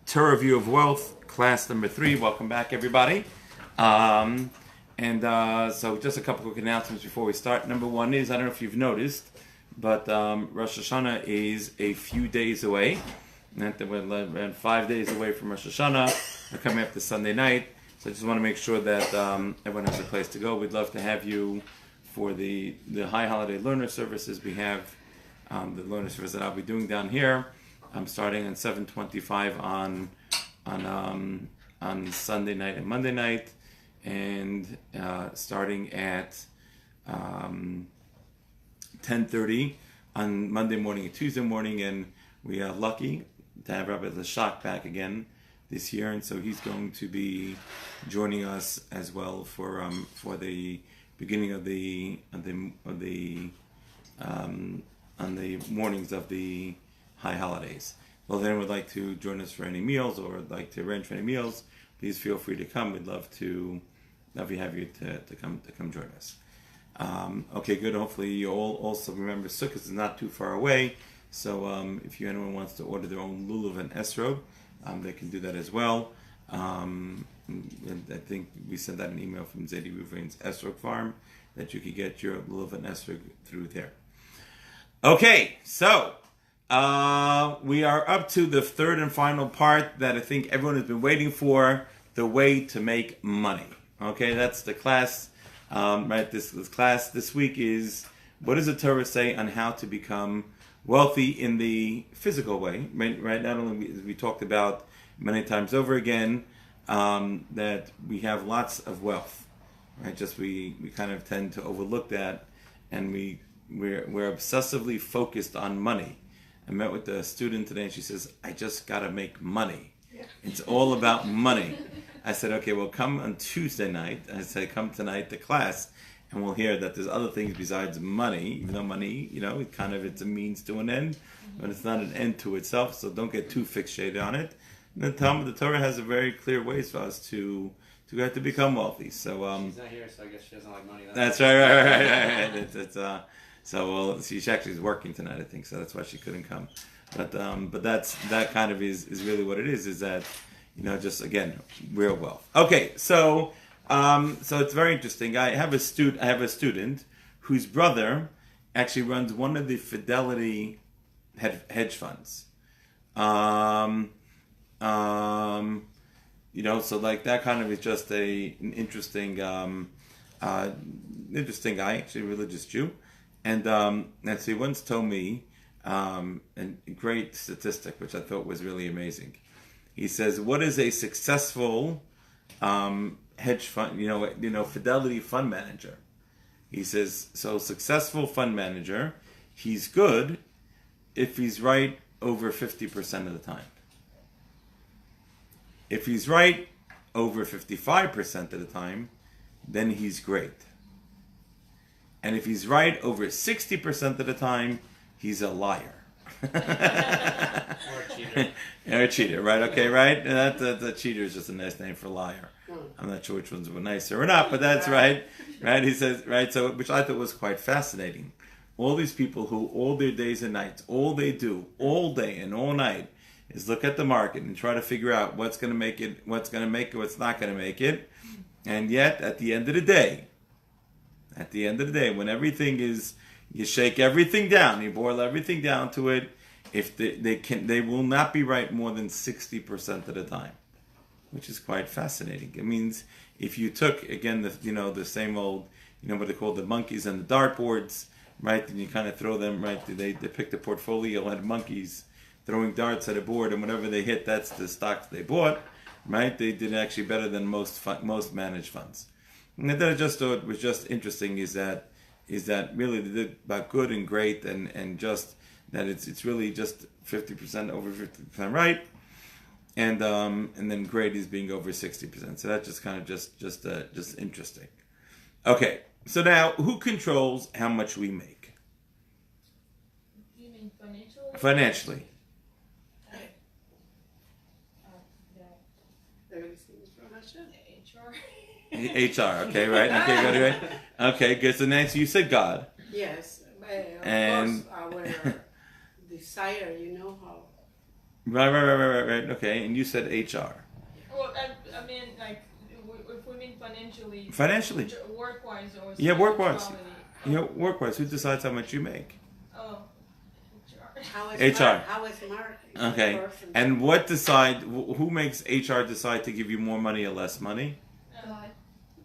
Torah View of Wealth, class number 3. Welcome back, everybody. So just a couple quick announcements before we start. Number one is, I don't know if you've noticed, but Rosh Hashanah is a few days away. We're 5 days away from Rosh Hashanah. We're coming up to Sunday night. So I just want to make sure that everyone has a place to go. We'd love to have you for the High Holiday Learner Services. We have the learner service that I'll be doing down here. I'm starting on 7:25 on Sunday night and Monday night, and starting at 10:30 on Monday morning and Tuesday morning. And we are lucky to have Rabbi Lashak back again this year, and so he's going to be joining us as well for the beginning of the mornings of the high holidays. Well, if anyone would like to join us for any meals or would like to arrange for any meals, please feel free to come. We'd love to have you to come join us. Okay, good. Hopefully you all also remember Sukkot is not too far away, so if anyone wants to order their own lulav and esrog, they can do that as well. And I think we sent out an email from Zedi Ruvain's esrog farm that you could get your lulav and esrog through there. Okay, so we are up to the third and final part that I think everyone has been waiting for, the way to make money. Okay, that's the class, right? This class this week is, what does the Torah say on how to become wealthy in the physical way, right? Not only, as we talked about many times over again, that we have lots of wealth, right? Just we kind of tend to overlook that, and we're obsessively focused on money. I met with a student today, and she says, I just got to make money. Yeah. It's all about money. I said, okay, well, come on Tuesday night. I said, come tonight to class, and we'll hear that there's other things besides money, even though money, it's a means to an end, but it's not an end to itself, so don't get too fixated on it. And the Torah has a very clear ways for us to have to become wealthy. So she's not here, so I guess she doesn't like money. That's right. So she actually is working tonight, I think, so that's why she couldn't come. But that kind of is really what it is that, just again, real wealth. Okay, so it's very interesting. I have a student whose brother actually runs one of the Fidelity hedge funds. So like that kind of is just an interesting guy, actually a religious Jew. And so he once told me a great statistic, which I thought was really amazing. He says, what is a successful hedge fund, Fidelity fund manager? He says, so successful fund manager, he's good if he's right over 50% of the time. If he's right over 55% of the time, then he's great. And if he's right over 60% of the time, he's a liar. Or a cheater. Or a cheater, right? Okay, right? And that cheater is just a nice name for liar. I'm not sure which ones were nicer or not, but that's right. Right? He says, right? So, which I thought was quite fascinating. All these people who all their days and nights, all they do, all day and all night, is look at the market and try to figure out what's going to make it, what's not going to make it. And yet, at the end of the day, when everything is, you shake everything down, you boil everything down to it, if they will not be right more than 60% of the time, which is quite fascinating. It means if you took, again, the same old, what they call the monkeys and the dartboards, right? And you kind of throw them, right? They picked a portfolio of monkeys throwing darts at a board, and whatever they hit, that's the stocks they bought, right? They did actually better than most managed funds. And that I just thought was just interesting is that really they did about good and great, and just that it's really just 50% over 50% right, and then great is being over 60%. So that's just kind of just interesting. Okay, so now who controls how much we make? You mean financially? Financially. HR, okay, right? Okay, good, right? Okay, good. So Nancy, you said God. Yes, of and course, our desire, how Right. Okay, and you said HR. Well, I mean, like, if we mean financially. Financially. Work-wise or Yeah, work-wise. spirituality. Work-wise, who decides how much you make? Oh, HR. How is Mark? Okay, and who makes HR decide to give you more money or less money?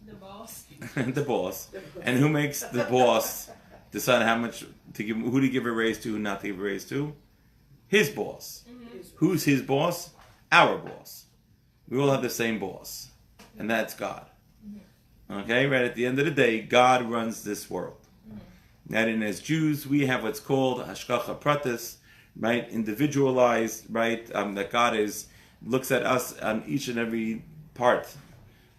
The boss. The boss. And who makes the boss decide how much to give, who to give a raise to, who not to give a raise to? His boss. Mm-hmm. Who's his boss? Our boss. We all have the same boss, and that's God. Okay, right at the end of the day, God runs this world. And as Jews, we have what's called hashgacha pratis, right? Individualized, right? That God looks at us on each and every part,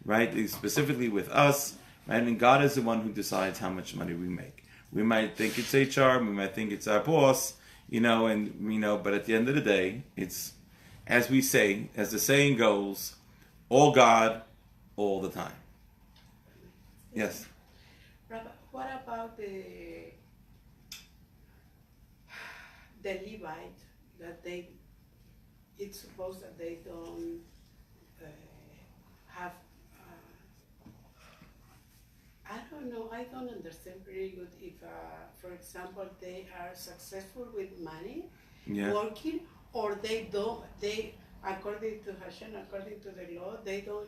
right? Specifically with us, right? And God is the one who decides how much money we make. We might think it's HR, we might think it's our boss, but at the end of the day, it's, as we say, as the saying goes, all God, all the time. Yes. Rabbi, what about the Levite that it's supposed that they don't have, I don't know, I don't understand pretty good if, for example, they are successful with money, working, or they don't, according to Hashem, according to the law, they don't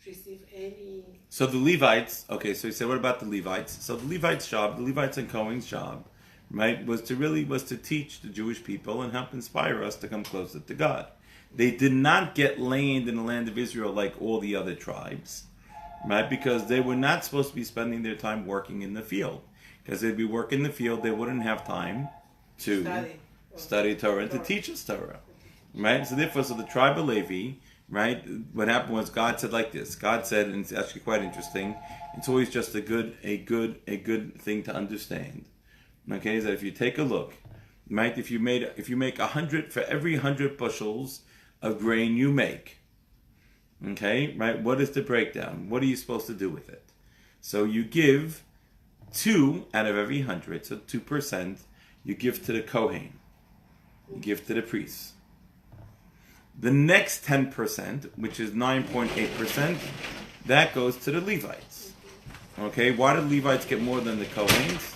receive any. So the Levites, okay, so you said, what about the Levites? So the Levites' job, the Levites and Cohen's job, right, was to teach the Jewish people and help inspire us to come closer to God. They did not get land in the land of Israel like all the other tribes, right, because they were not supposed to be spending their time working in the field. Because they'd be working in the field, they wouldn't have time to study Torah and to teach us Torah, right? So therefore, the tribe of Levi, right, what happened was God said like this. God said, and it's actually quite interesting, it's always just a good thing to understand. Okay, is that if you take a look, right, if you make 100 for every 100 bushels of grain you make, okay, right, what is the breakdown? What are you supposed to do with it? So you give 2 out of every 100, so 2%, you give to the Kohen, you give to the priests. The next 10%, which is 9.8%, that goes to the Levites. Okay, why do the Levites get more than the Kohens?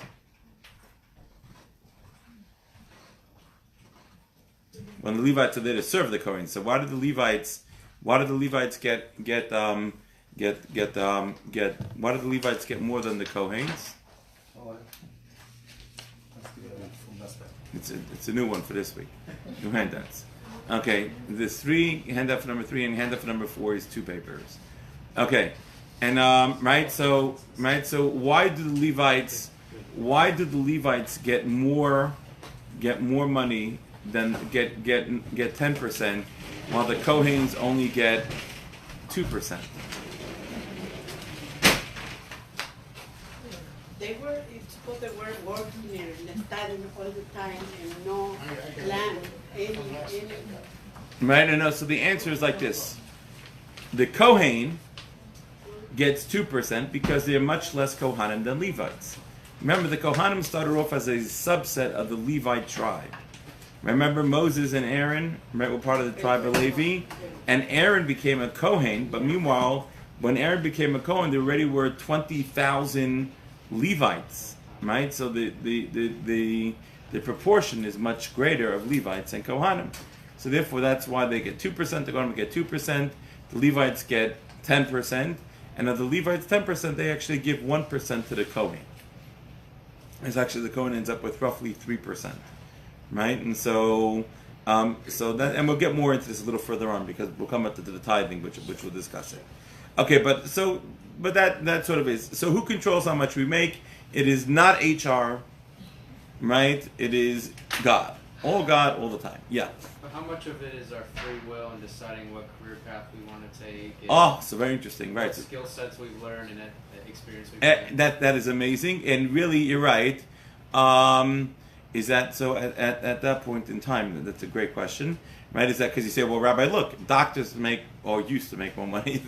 When the Levites are there to serve the Kohens, so why do the Levites get more than the Kohens? It's a new one for this week. New handouts. Okay, there's 3 handout for number 3 and handout for number 4 is 2 papers. Okay, and so why do the Levites get more money than get 10%, while the Kohens only get 2%? They were working and studying all the time and no land, any. Right, no. So the answer is like this: the Kohen gets 2% because they're much less Kohanim than Levites. Remember, the Kohanim started off as a subset of the Levite tribe. Remember, Moses and Aaron, right, were part of the tribe of Levi, and Aaron became a Kohen. But meanwhile, when Aaron became a Kohen, there already were 20,000 Levites, right? So the proportion is much greater of Levites and Kohanim. So therefore, that's why they get 2%. The Kohanim get 2%. The Levites get 10%, and of the Levites 10%, they actually give 1% to the Kohen. It's actually the Kohen ends up with roughly 3%, right? And so that, and we'll get more into this a little further on because we'll come up to the tithing, which we'll discuss it. Okay, but that sort of is. So who controls how much we make? It is not HR, right? It is God. All God, all the time. Yeah. But how much of it is our free will in deciding what career path we want to take? So very interesting, right? What skill sets we've learned and experience we've gained? That is amazing, and really, you're right. Is that so? At that point in time, that's a great question, right? Is that because you say, well, Rabbi, look, doctors make or used to make more money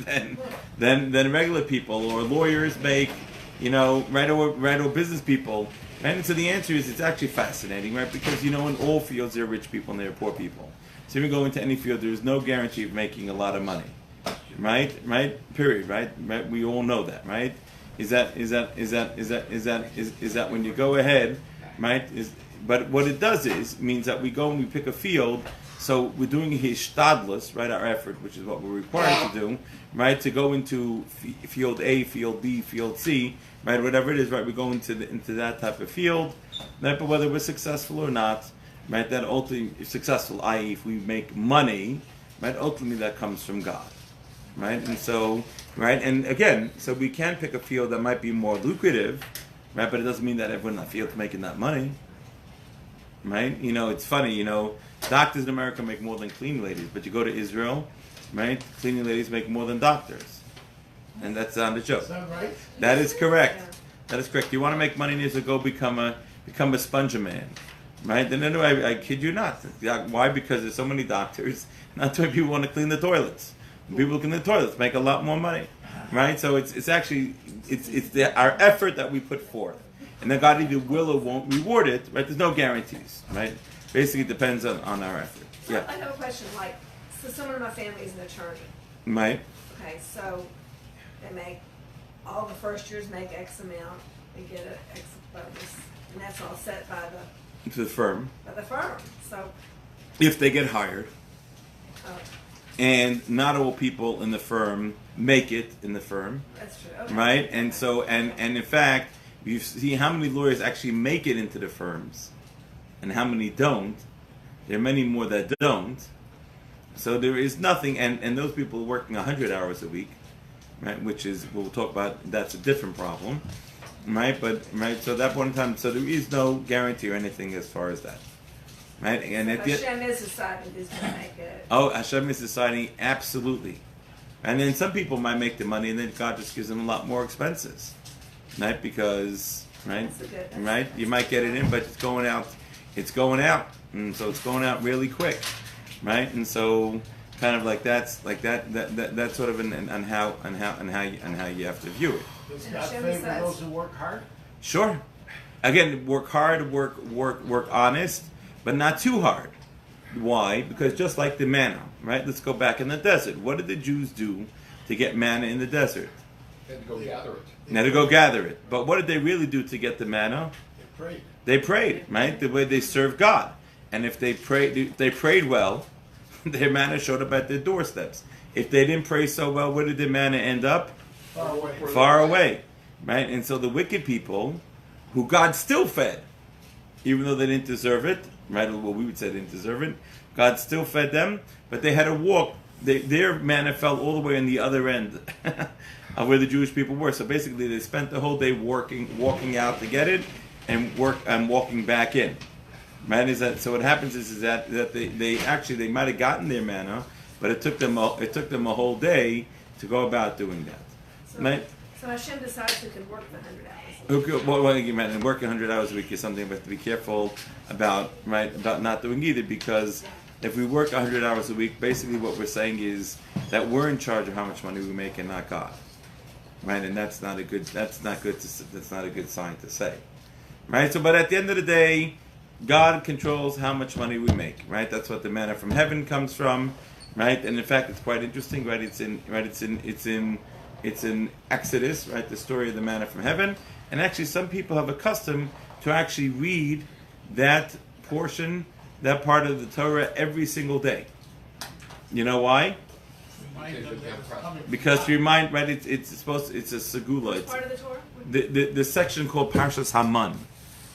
than regular people, or lawyers make, right, or business people. Right? And so the answer is, it's actually fascinating, right? Because in all fields there are rich people and there are poor people. So if you go into any field, there is no guarantee of making a lot of money, right? Period, right? We all know that, right? Is that when you go ahead, right? But what it does is means that we go and we pick a field. So we're doing a hishtadlus, right? Our effort, which is what we're required to do, right? To go into field A, field B, field C, right? Whatever it is, right? We go into that type of field, right? But whether we're successful or not, right? That ultimately is successful, i.e., if we make money, right? Ultimately, that comes from God, right? And so, right? And again, so we can pick a field that might be more lucrative, right? But it doesn't mean that everyone in that field's making that money, right? It's funny, doctors in America make more than cleaning ladies, but you go to Israel, right? Cleaning ladies make more than doctors. And that's not a joke. Is that right? That is correct. That is correct. You want to make money in Israel, go become a sponge man. Right? And anyway, I kid you not. Why? Because there's so many doctors, not too many people want to clean the toilets. People who clean the toilets make a lot more money. Right? So it's actually our effort that we put forth. And then God either will or won't reward it, right? There's no guarantees, right? Basically, it depends on our effort. So I have a question. So someone in my family is an attorney. Right. Okay, so they make all the first years make X amount. They get an X bonus, and that's all set by the firm. So if they get hired, and not all people in the firm make it in the firm. That's true. Okay. Right, and so and in fact, you see how many lawyers actually make it into the firms, and how many don't. There are many more that don't. So there is nothing, and those people are working 100 hours a week, right? Which is we'll talk about. That's a different problem, right? But right, so at that point in time, so there is no guarantee or anything as far as that, right? And at Hashem is deciding who's going to make it. Oh, Hashem is deciding absolutely, and then some people might make the money, and then God just gives them a lot more expenses, right? Because right, you might get it in, but it's going out, and so it's going out really quick. Right, and so kind of like that's sort of on how you have to view it. Does God favor those who work hard? Sure. Again, work hard, work honest, but not too hard. Why? Because just like the manna, right? Let's go back in the desert. What did the Jews do to get manna in the desert? They had to go gather it. They had to go gather it. But what did they really do to get the manna? They prayed. They prayed, right? The way they served God. And if they prayed well, their manna showed up at their doorsteps. If they didn't pray so well, where did their manna end up? Far away. Far away, right? And so the wicked people, who God still fed, even though they didn't deserve it, right? Well, we would say they didn't deserve it. God still fed them, but they had to walk. Their manna fell all the way on the other end of where the Jewish people were. So basically, they spent the whole day walking out to get it, and walking back in. Right? So what happens is that they might have gotten their manna, but it took them a whole day to go about doing that. So, right? So Hashem decides who can work the 100 hours. Well, working 100 hours a week is something we have to be careful about, right? About not doing either, because if we work 100 hours a week, basically what we're saying is that we're in charge of how much money we make and not God, right? And that's not a good sign to say, right? So, but at the end of the day, God controls how much money we make, right? That's what the manna from heaven comes from, right? And in fact, it's quite interesting, right? It's in Exodus, right? The story of the manna from heaven. And actually, some people have a custom to actually read that portion, that part of the Torah every single day. You know why? Because to remind, right? It's a segula. Which part of the Torah? The section called Parshas Haman.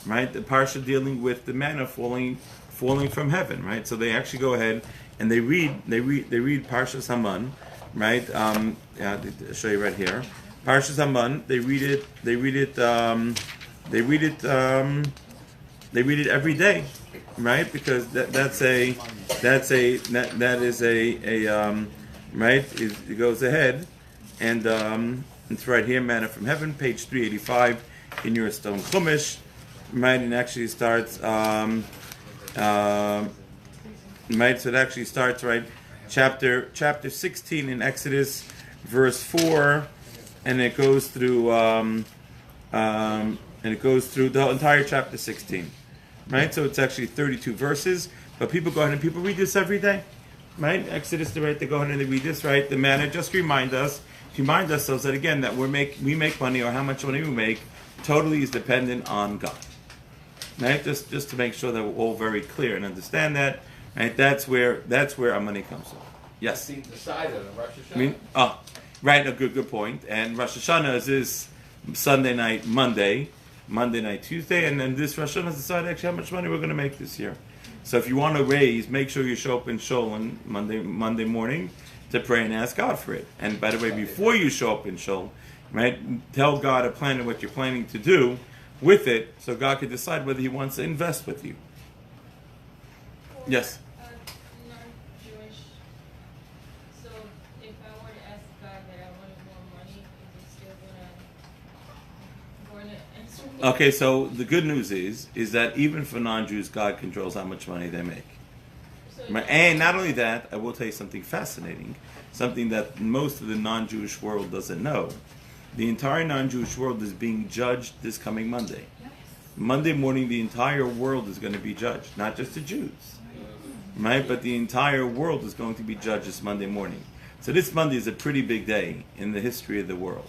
Right, the parsha dealing with the manna falling from heaven, right? So they actually go ahead and they read Parshas Haman, right? I'll show you right here. Parshas Haman. They read it every day, right? Because that is a right. It goes ahead, and it's right here, manna from heaven, page 385 in your stone chumash. Right, and actually starts. Right, so it actually starts right, chapter 16 in Exodus, verse 4, and it goes through the entire chapter 16. Right, so it's actually 32 verses. But people go ahead and people read this every day, right? Exodus, right? They go ahead and they read this, right? The manna just remind us so that again that we make money, or how much money we make totally is dependent on God, right? Just to make sure that we're all very clear and understand that, right? That's where our money comes from. Yes. See the side of the Rosh Hashanah. Right. A good point. And Rosh Hashanah is this Sunday night, Monday night, Tuesday, and then this Rosh Hashanah decide actually how much money we're going to make this year. So if you want to raise, make sure you show up in Shul on Monday morning to pray and ask God for it. And by the way, before you show up in Shul, right, tell God a plan of what you're planning to do with it, so God can decide whether He wants to invest with you. Yes. Non-Jewish. So if I were to ask God that I wanted more money, is He still gonna answer me? Okay, so the good news is that even for non-Jews, God controls how much money they make. So And not only that, I will tell you something fascinating, something that most of the non-Jewish world doesn't know. The entire non-Jewish world is being judged this coming Monday. Monday morning, the entire world is going to be judged, not just the Jews, right? But the entire world is going to be judged this Monday morning. So this Monday is a pretty big day in the history of the world.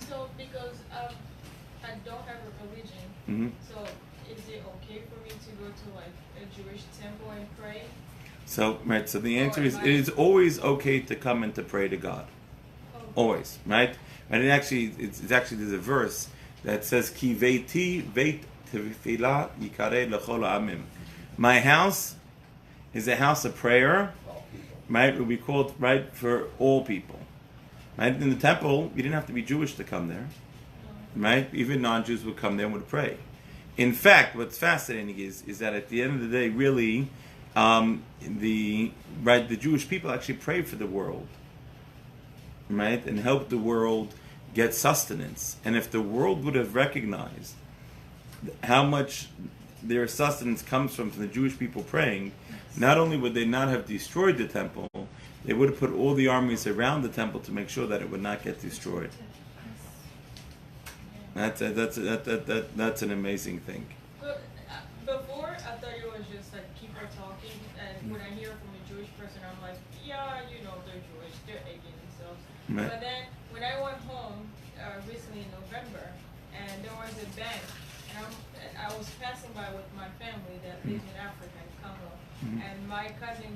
So because I don't have a religion, Mm-hmm. so is it okay for me to go to like a Jewish temple and pray? So the answer is, it is always okay to come and to pray to God. Always, right? And it's actually there's a verse that says, Ki veiti veit tefillah yikare lechol ha'amim. My house is a house of prayer, right? It will be called, right, for all people. Right? In the temple, you didn't have to be Jewish to come there. Right? Even non-Jews would come there and would pray. In fact, what's fascinating is that at the end of the day, really, the Jewish people actually pray for the world, right, and help the world get sustenance. And if the world would have recognized how much their sustenance comes from the Jewish people praying, not only would they not have destroyed the temple, they would have put all the armies around the temple to make sure that it would not get destroyed. That's an amazing thing. But before, I thought it was just like people talking, and when I hear from a Jewish person, I'm like, yeah, they're Jewish, they're egging themselves. Right. But then when I went home recently in November, and there was a bank, and I was passing by with my family that lives in Africa, in Congo, and my cousin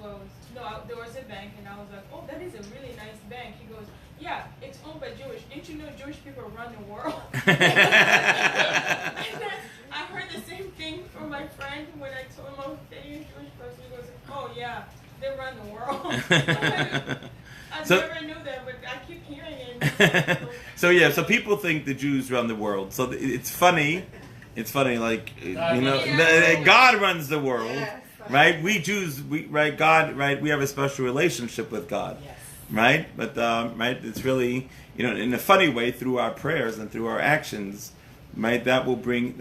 goes, no, there was a bank, and I was like, oh, that is a really nice bank. He goes, yeah, it's owned by Jewish. Didn't you know Jewish people run the world? And then I heard the same thing from my friend when I told him I was dating a Jewish person. He goes, oh yeah, they run the world. I never knew that, but I keep hearing it. So people think the Jews run the world. So it's funny. It's funny, like God runs the world, right? We Jews, God, right? We have a special relationship with God, right? But right, it's really, in a funny way, through our prayers and through our actions, right? That will bring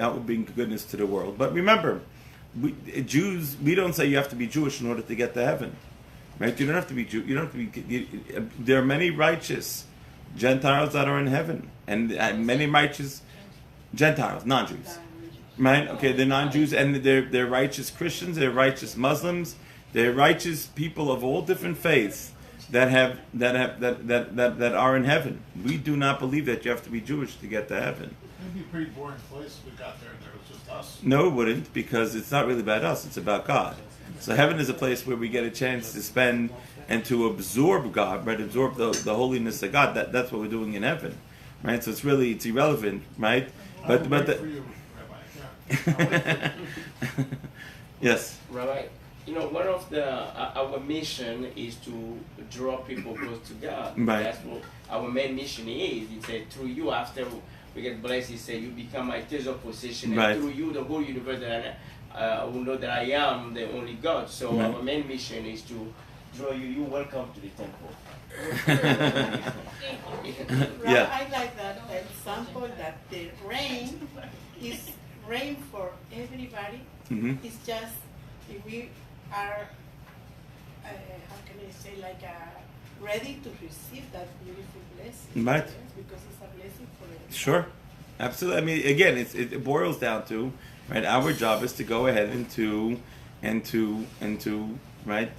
goodness to the world. But remember, Jews, we don't say you have to be Jewish in order to get to heaven, right? You don't have to be Jew. You don't have to be. There are many righteous Gentiles that are in heaven, and many righteous Gentiles, non-Jews. Right? Okay, they're non-Jews, and they're righteous Christians, they're righteous Muslims, they're righteous people of all different faiths that are in heaven. We do not believe that you have to be Jewish to get to heaven. It'd be a pretty boring place if we got there and there was just us. No, it wouldn't, because it's not really about us, it's about God. So heaven is a place where we get a chance to spend and to absorb God, right? Absorb the holiness of God. That's what we're doing in heaven, right? So it's irrelevant, right? But yes. Rabbi, one of our mission is to draw people close to God. Right. That's what our main mission is. He said, through you, after we get blessed, he said, you become my treasure possession, and right. through you, the whole universe will know that I am the only God. So right. our main mission is to draw you. You welcome to the temple. Yeah. I like that example that the rain is rain for everybody. Mm-hmm. It's just if we are, how can I say, ready to receive that beautiful blessing. Right. Yes, because it's a blessing for everybody. Sure. Absolutely. I mean, again, it boils down to, right, our job is to go ahead and and to right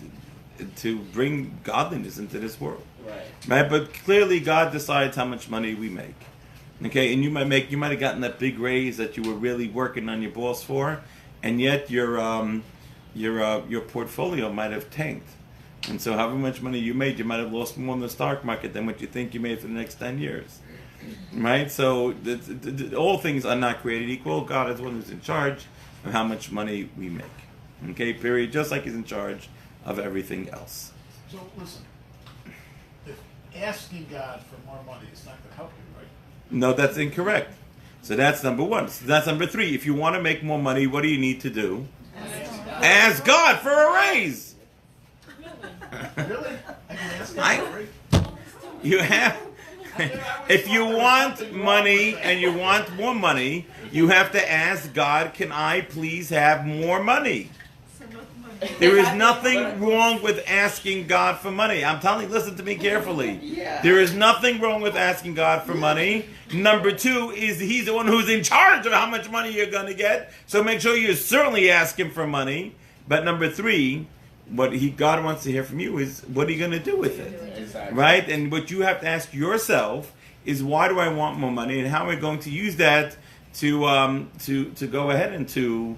to bring godliness into this world. Right, but clearly God decides how much money we make. Okay, and you might have gotten that big raise that you were really working on your boss for, and yet your portfolio might have tanked. And so however much money you made, you might have lost more in the stock market than what you think you made for the next 10 years. Right? So all things are not created equal. God is the one who's in charge of how much money we make. Okay, period. Just like he's in charge of everything else. So listen, if asking God for more money is not going to help you, right? No, that's incorrect. So that's number one. So that's number three. If you want to make more money, what do you need to do? Ask God for a raise. Really? I can ask God for a raise? You have. If you want money and you want more money, you have to ask God, can I please have more money? There is nothing wrong with asking God for money. I'm telling you, listen to me carefully. There is nothing wrong with asking God for money. Number two is he's the one who's in charge of how much money you're going to get. So make sure you certainly ask him for money. But number three, God wants to hear from you is, what are you going to do with it? Exactly. Right? And what you have to ask yourself is, why do I want more money, and how am I going to use that to go ahead and to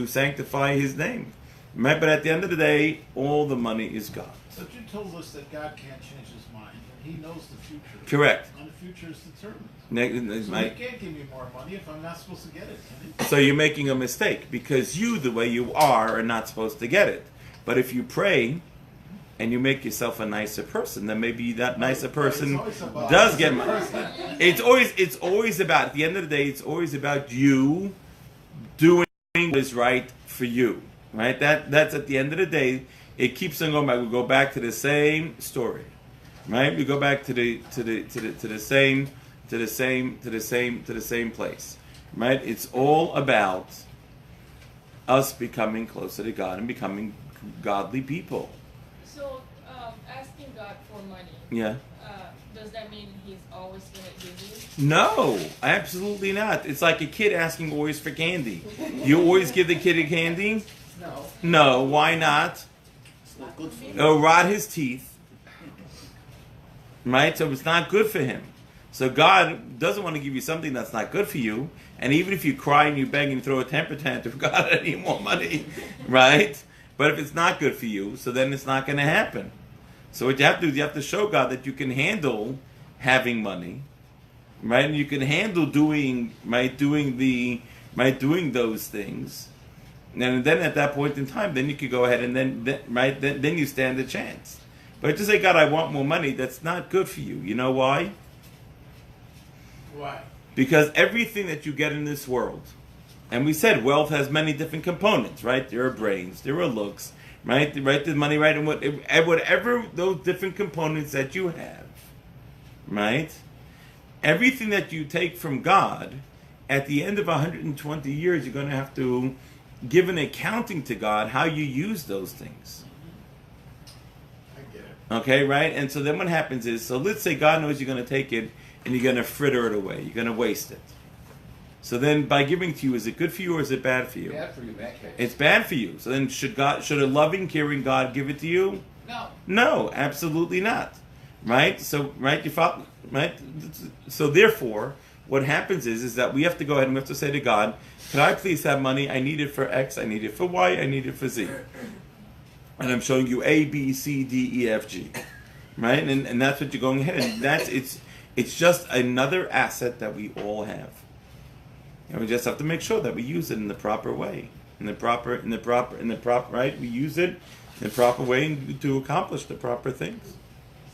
sanctify his name? Right? But at the end of the day, all the money is God. But you told us that God can't change his mind, and he knows the future. Correct. And the future is determined. So he can't give me more money if I'm not supposed to get it, can he? So you're making a mistake, because you, the way you are not supposed to get it. But if you pray and you make yourself a nicer person, then maybe that nicer person does get money. It's always about, at the end of the day, it's always about you doing what is right for you. Right? That's at the end of the day. It keeps on going back. We go back to the same story. Right? We go back to the same place. Right? It's all about us becoming closer to God and becoming godly people. So, asking God for money. Yeah. Does that mean he's always going to give you? No, absolutely not. It's like a kid asking always for candy. You always give the kid a candy? No. No, why not? It's not good for you. It'll rot his teeth. Right? So it's not good for him. So God doesn't want to give you something that's not good for you. And even if you cry and you beg and you throw a temper tantrum, God, I need more money. Right? But if it's not good for you, so then it's not going to happen. So what you have to do is you have to show God that you can handle having money. Right? And you can handle doing those things. And then at that point in time, then you could go ahead and then you stand a chance. But to say, God, I want more money, that's not good for you. You know why? Why? Because everything that you get in this world, and we said wealth has many different components, right? There are brains, there are looks, right? There's money, right? And whatever those different components that you have, right? Everything that you take from God, at the end of 120 years, you're going to have to give an accounting to God how you use those things. I get it. Okay, right? And so then what happens is, so let's say God knows you're going to take it and you're going to fritter it away. You're going to waste it. So then by giving to you, is it good for you or is it bad for you? Bad for you, that case. It's bad for you. So then should a loving, caring God give it to you? No. No, absolutely not. Right? So, right, you follow, right? So therefore, what happens is that we have to go ahead and we have to say to God, can I please have money? I need it for X, I need it for Y, I need it for Z. And I'm showing you A, B, C, D, E, F, G. Right? And that's what you're going ahead and it's just another asset that we all have. And we just have to make sure that we use it in the proper way. In the proper, right? We use it in the proper way to accomplish the proper things.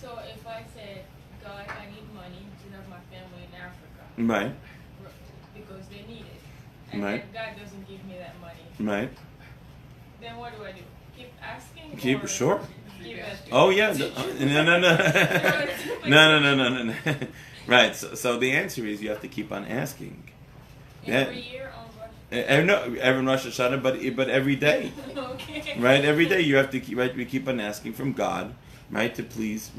So if I said, God, I need money to have my family in Africa. Right. Because they need it. And Right. then God doesn't give me that money. Right. Then what do I do? Keep asking? Keep or sure. Give it? Oh yeah. No. No. Right. So the answer is you have to keep on asking. Every year on Every Rosh Hashanah, but every day. Okay. Right. Every day you have to keep. Right. We keep on asking from God. Right. To please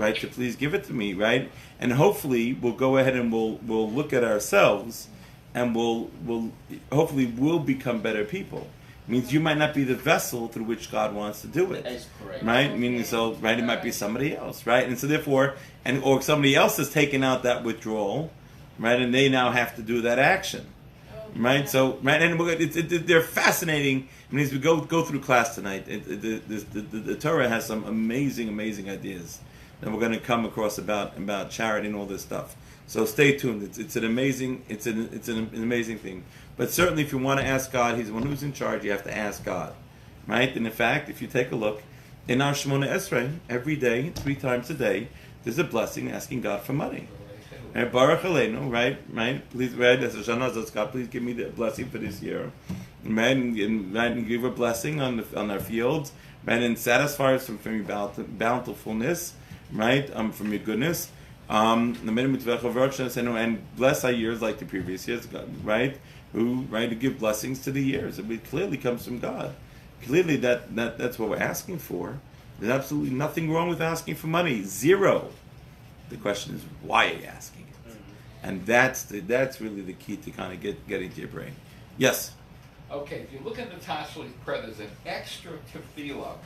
give it to me. Right. And hopefully we'll go ahead and we'll look at ourselves, and we'll hopefully we'll become better people. means you might not be the vessel through which God wants to do it. That's correct. Right? Meaning, so, right, it might be somebody else, right? And so therefore, or somebody else has taken out that withdrawal, right? And they now have to do that action. Right, so and they're fascinating. I mean, as we go through class tonight, the Torah has some amazing ideas that we're going to come across about charity and all this stuff. So stay tuned. It's an amazing thing. But certainly, if you want to ask God, He's the one who's in charge. You have to ask God, right? And in fact, if you take a look in our Shemona Esrei, every day, 3 times a day, there's a blessing asking God for money. Right, Baruch Aleinu, right. Please, right. As God, please give me the blessing for this year, right? And give a blessing on our fields, right? And satisfy us from your bountifulness, right? From your goodness, and bless our years like the previous years, right? Who to give blessings to the years. It clearly comes from God. Clearly, that's what we're asking for. There's absolutely nothing wrong with asking for money. Zero. The question is, why are you asking it? And that's really the key to kind of get into your brain. Yes? Okay, if you look at the Tashlich prayer, there's an extra tefillah.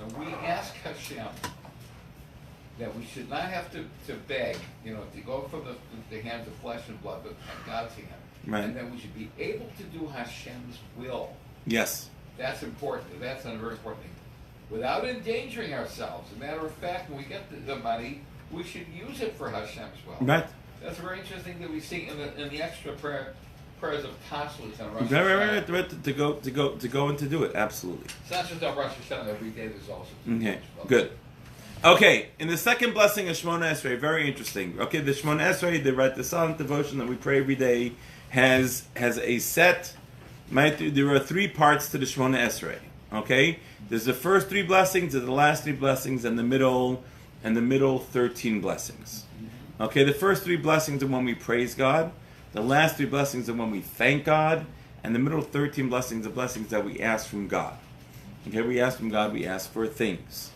And we ask Hashem that we should not have to beg, to go from the hands of flesh and blood, but at God's hand. Right. And then we should be able to do Hashem's will. Yes. That's important. That's a very important thing. Without endangering ourselves. As a matter of fact, when we get the money, we should use it for Hashem's will. Right. That's very interesting that we see in the extra prayers of Tashlich and Rosh Right. Hashanah. To go and to do it. Absolutely. It's not just on Rosh Hashanah. Every day there's also. Okay. Good. Okay. In the second blessing of Shemona Esrei, very interesting. Okay, the Shemona Esrei, the silent devotion that we pray every day, has a set. There are 3 parts to the Shemona Esrei. Okay, there's the first 3 blessings, there's the last 3 blessings, and the middle 13 blessings. Okay, the first 3 blessings are when we praise God, the last 3 blessings are when we thank God, and the middle 13 blessings are blessings that we ask from God. Okay, we ask from God, we ask for things.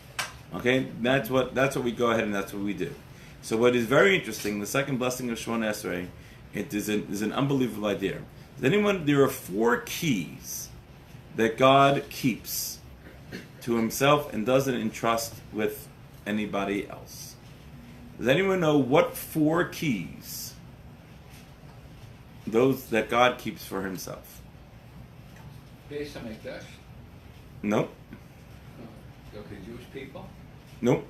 Okay, that's what we go ahead and that's what we do. So what is very interesting, the second blessing of Shemona Esrei, it is an unbelievable idea. There are 4 keys that God keeps to Himself and doesn't entrust with anybody else. Does anyone know what 4 keys those that God keeps for Himself? Beis HaMikdash. Nope. Okay, Jewish people. Nope.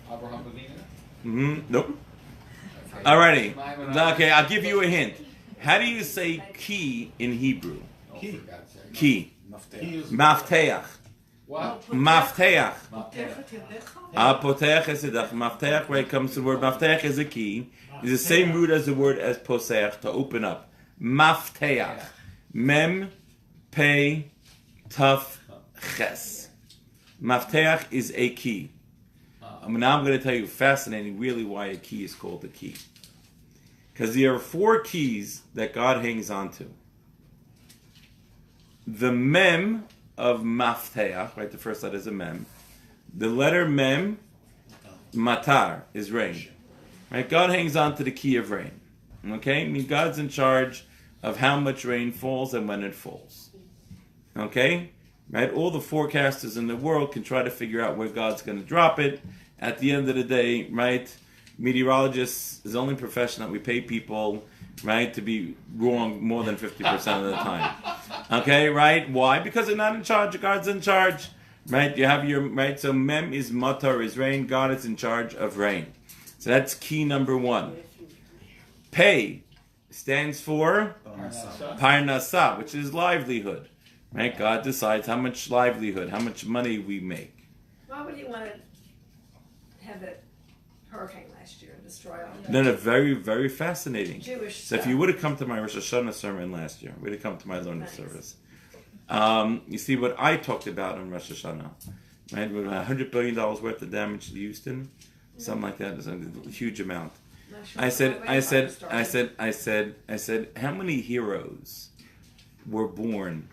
Abraham Avinu. Nope. Okay. Alrighty. Okay, I'll give you a hint. How do you say key in Hebrew? Oh, for God's sake. Key. He is Mafteach. What? Mafteach. Mafteach. Potech is a dach. Mafteach, where it comes to the word mafteach is a key. It's the same root as the word as posech, to open up. Mafteach. Mem, pei, taf, ches. Mafteach is a key. Now I'm going to tell you fascinating, really, why a key is called a key. Because there are 4 keys that God hangs on to. The mem of mafteach, right? The first letter is a mem. The letter mem, matar, is rain. Right? God hangs on to the key of rain. Okay? I mean, God's in charge of how much rain falls and when it falls. Okay? Right? All the forecasters in the world can try to figure out where God's going to drop it. At the end of the day, right? Meteorologists is the only profession that we pay people, right, to be wrong more than 50% of the time. Okay, right? Why? Because they're not in charge. God's in charge, right? You have your, right? So mem is matar, is rain. God is in charge of rain. So that's key number 1. Pei stands for parnasa, which is livelihood, right? God decides how much livelihood, how much money we make. Why would you want to have that hurricane last year and destroy all that? Then very, very fascinating. Jewish So if stuff. you would have come to my Rosh Hashanah sermon last year, would have come to my learning Nice. service. You see what I talked about on Rosh Hashanah, right? With $100 billion worth of damage to Houston, something like that. Is a huge amount. Not sure I said, why it started. how many heroes were born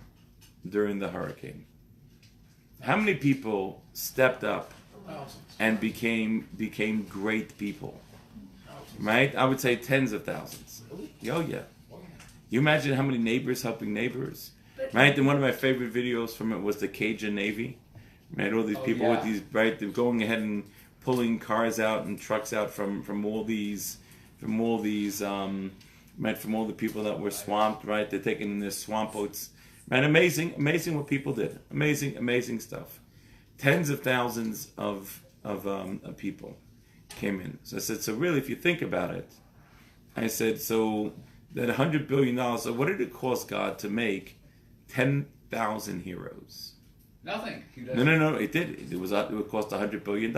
during the hurricane? How many people stepped up thousands. and became great people? Right? I would say tens of thousands. Oh yeah. You imagine how many neighbors helping neighbors? But right? And one of my favorite videos from it was the Cajun Navy. Right, all these people with these, right? They're going ahead and pulling cars out and trucks out from all these, right, from all the people that were swamped, right? They're taking in their swamp boats. Man, amazing what people did. Amazing stuff. Tens of thousands of people came in. So I said, so really, if you think about it, I said, so that $100 billion, so what did it cost God to make 10,000 heroes? Nothing. No, it did. It would cost $100 billion.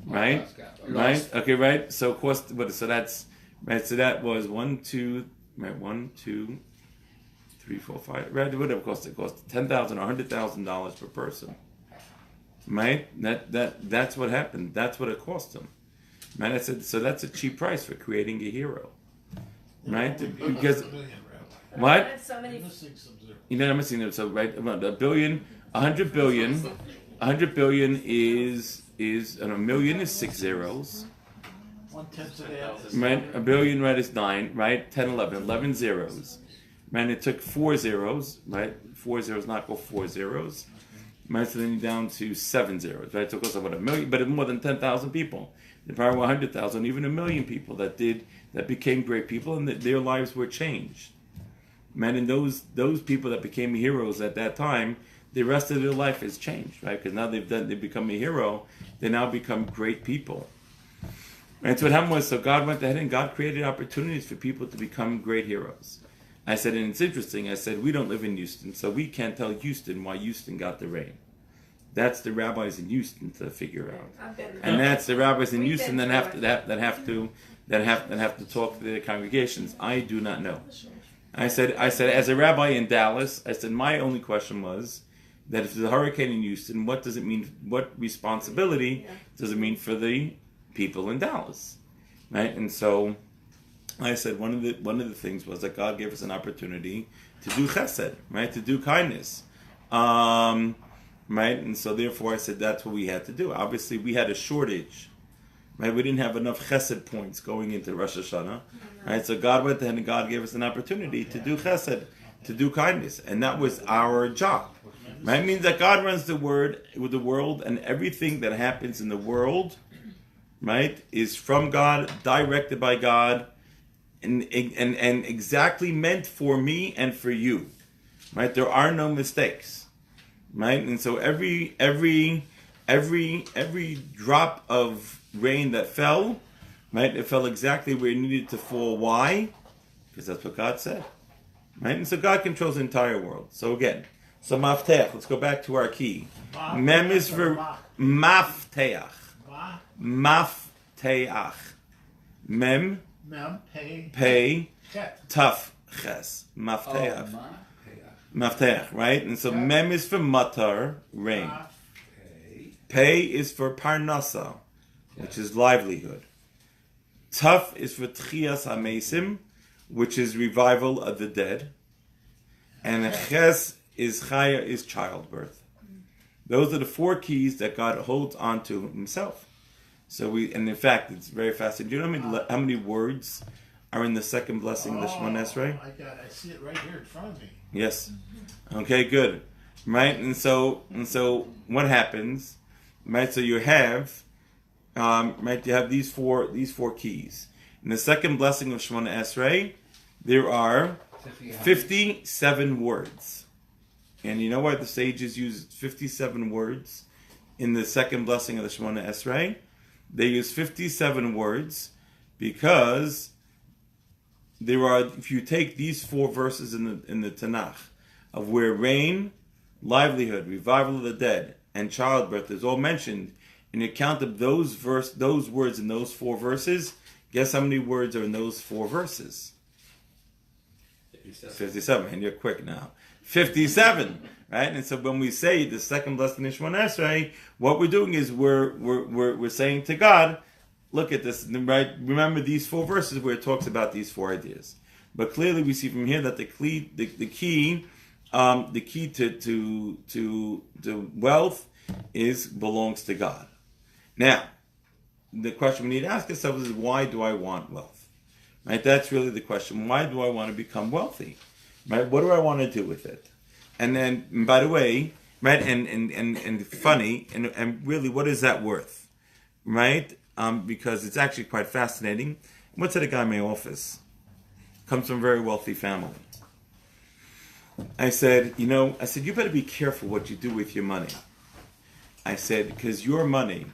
Right? Right? Okay, right? So cost, so that's, right, so that was 1, 2, 3, 4, 5, right? Whatever it cost $10,000 or $100,000 per person. Right? That's what happened. That's what it cost them. Man, I said, so that's a cheap price for creating a hero. Right? Because what? You know, I'm missing them. So right, about $100 billion is and a million is 6 zeros. 1/10 of that. Right? A billion, right, is 9, right? 10, 11 zeros. Man, it took 4 zeros, right? 4 zeros knock off 4 zeros. Right, so then you're down to 7 zeros, right? So it goes about a million, but more than 10,000 people. There probably were 100,000, even a million people that became great people, and their lives were changed. Man, and those people that became heroes at that time, the rest of their life has changed, right? Because now they've become a hero. They now become great people. And so what happened was, so God went ahead and God created opportunities for people to become great heroes. I said, and it's interesting, I said, we don't live in Houston, so we can't tell Houston why Houston got the rain. That's the rabbis in Houston to figure out. And that's the rabbis in Houston that have to talk to their congregations. I do not know. I said, as a rabbi in Dallas, I said, my only question was that if there's a hurricane in Houston, what does it mean? What responsibility does it mean for the people in Dallas, right? And so I said one of the things was that God gave us an opportunity to do chesed, right? To do kindness, right? And so therefore I said that's what we had to do. Obviously we had a shortage. Right, we didn't have enough chesed points going into Rosh Hashanah, right? So God went ahead and God gave us an opportunity to do chesed, to do kindness, and that was our job. Right, it means that God runs the world, and everything that happens in the world, right, is from God, directed by God, and exactly meant for me and for you. Right, there are no mistakes. Right, and so every drop of rain that fell, right? It fell exactly where it needed to fall. Why? Because that's what God said, right? And so God controls the entire world. So again, so mafteach. Let's go back to our key. Mem is for mafteach. Mafteach. Mem. Pay. Tough. Ches. Mafteach. Mafteach. Right? And so mem is for matar, rain. Pay is for parnasa, which is livelihood. Tuf is for tchias hamesim, which is revival of the dead. And ches is chaya, is childbirth. Those are the 4 keys that God holds on to himself. So and in fact, it's very fascinating. Do you know how many words are in the second blessing of the Shemona Esrei? I see it right here in front of me. Yes. Okay, good. Right? And so what happens? Right? So you have right, you have these four keys. In the second blessing of Shemona Esrei, there are 57 words. And you know why the sages use 57 words in the second blessing of the Shemona Esrei? They use 57 words because there are, if you take these 4 verses in the Tanakh of where rain, livelihood, revival of the dead, and childbirth is all mentioned, and you count up those words in those 4 verses, guess how many words are in those 4 verses? 57. And you're quick now. 57, right? And so when we say the second blessing of Shemona Esrei, what we're doing is we're saying to God, look at this, right? Remember these 4 verses where it talks about these 4 ideas. But clearly we see from here that the key to wealth belongs to God. Now, the question we need to ask ourselves is, why do I want wealth? Right? That's really the question. Why do I want to become wealthy? Right? What do I want to do with it? And then, by the way, right, and funny, and really, what is that worth, right? Because it's actually quite fascinating. What's at a guy in my office? Comes from a very wealthy family. I said, you better be careful what you do with your money. I said, because your money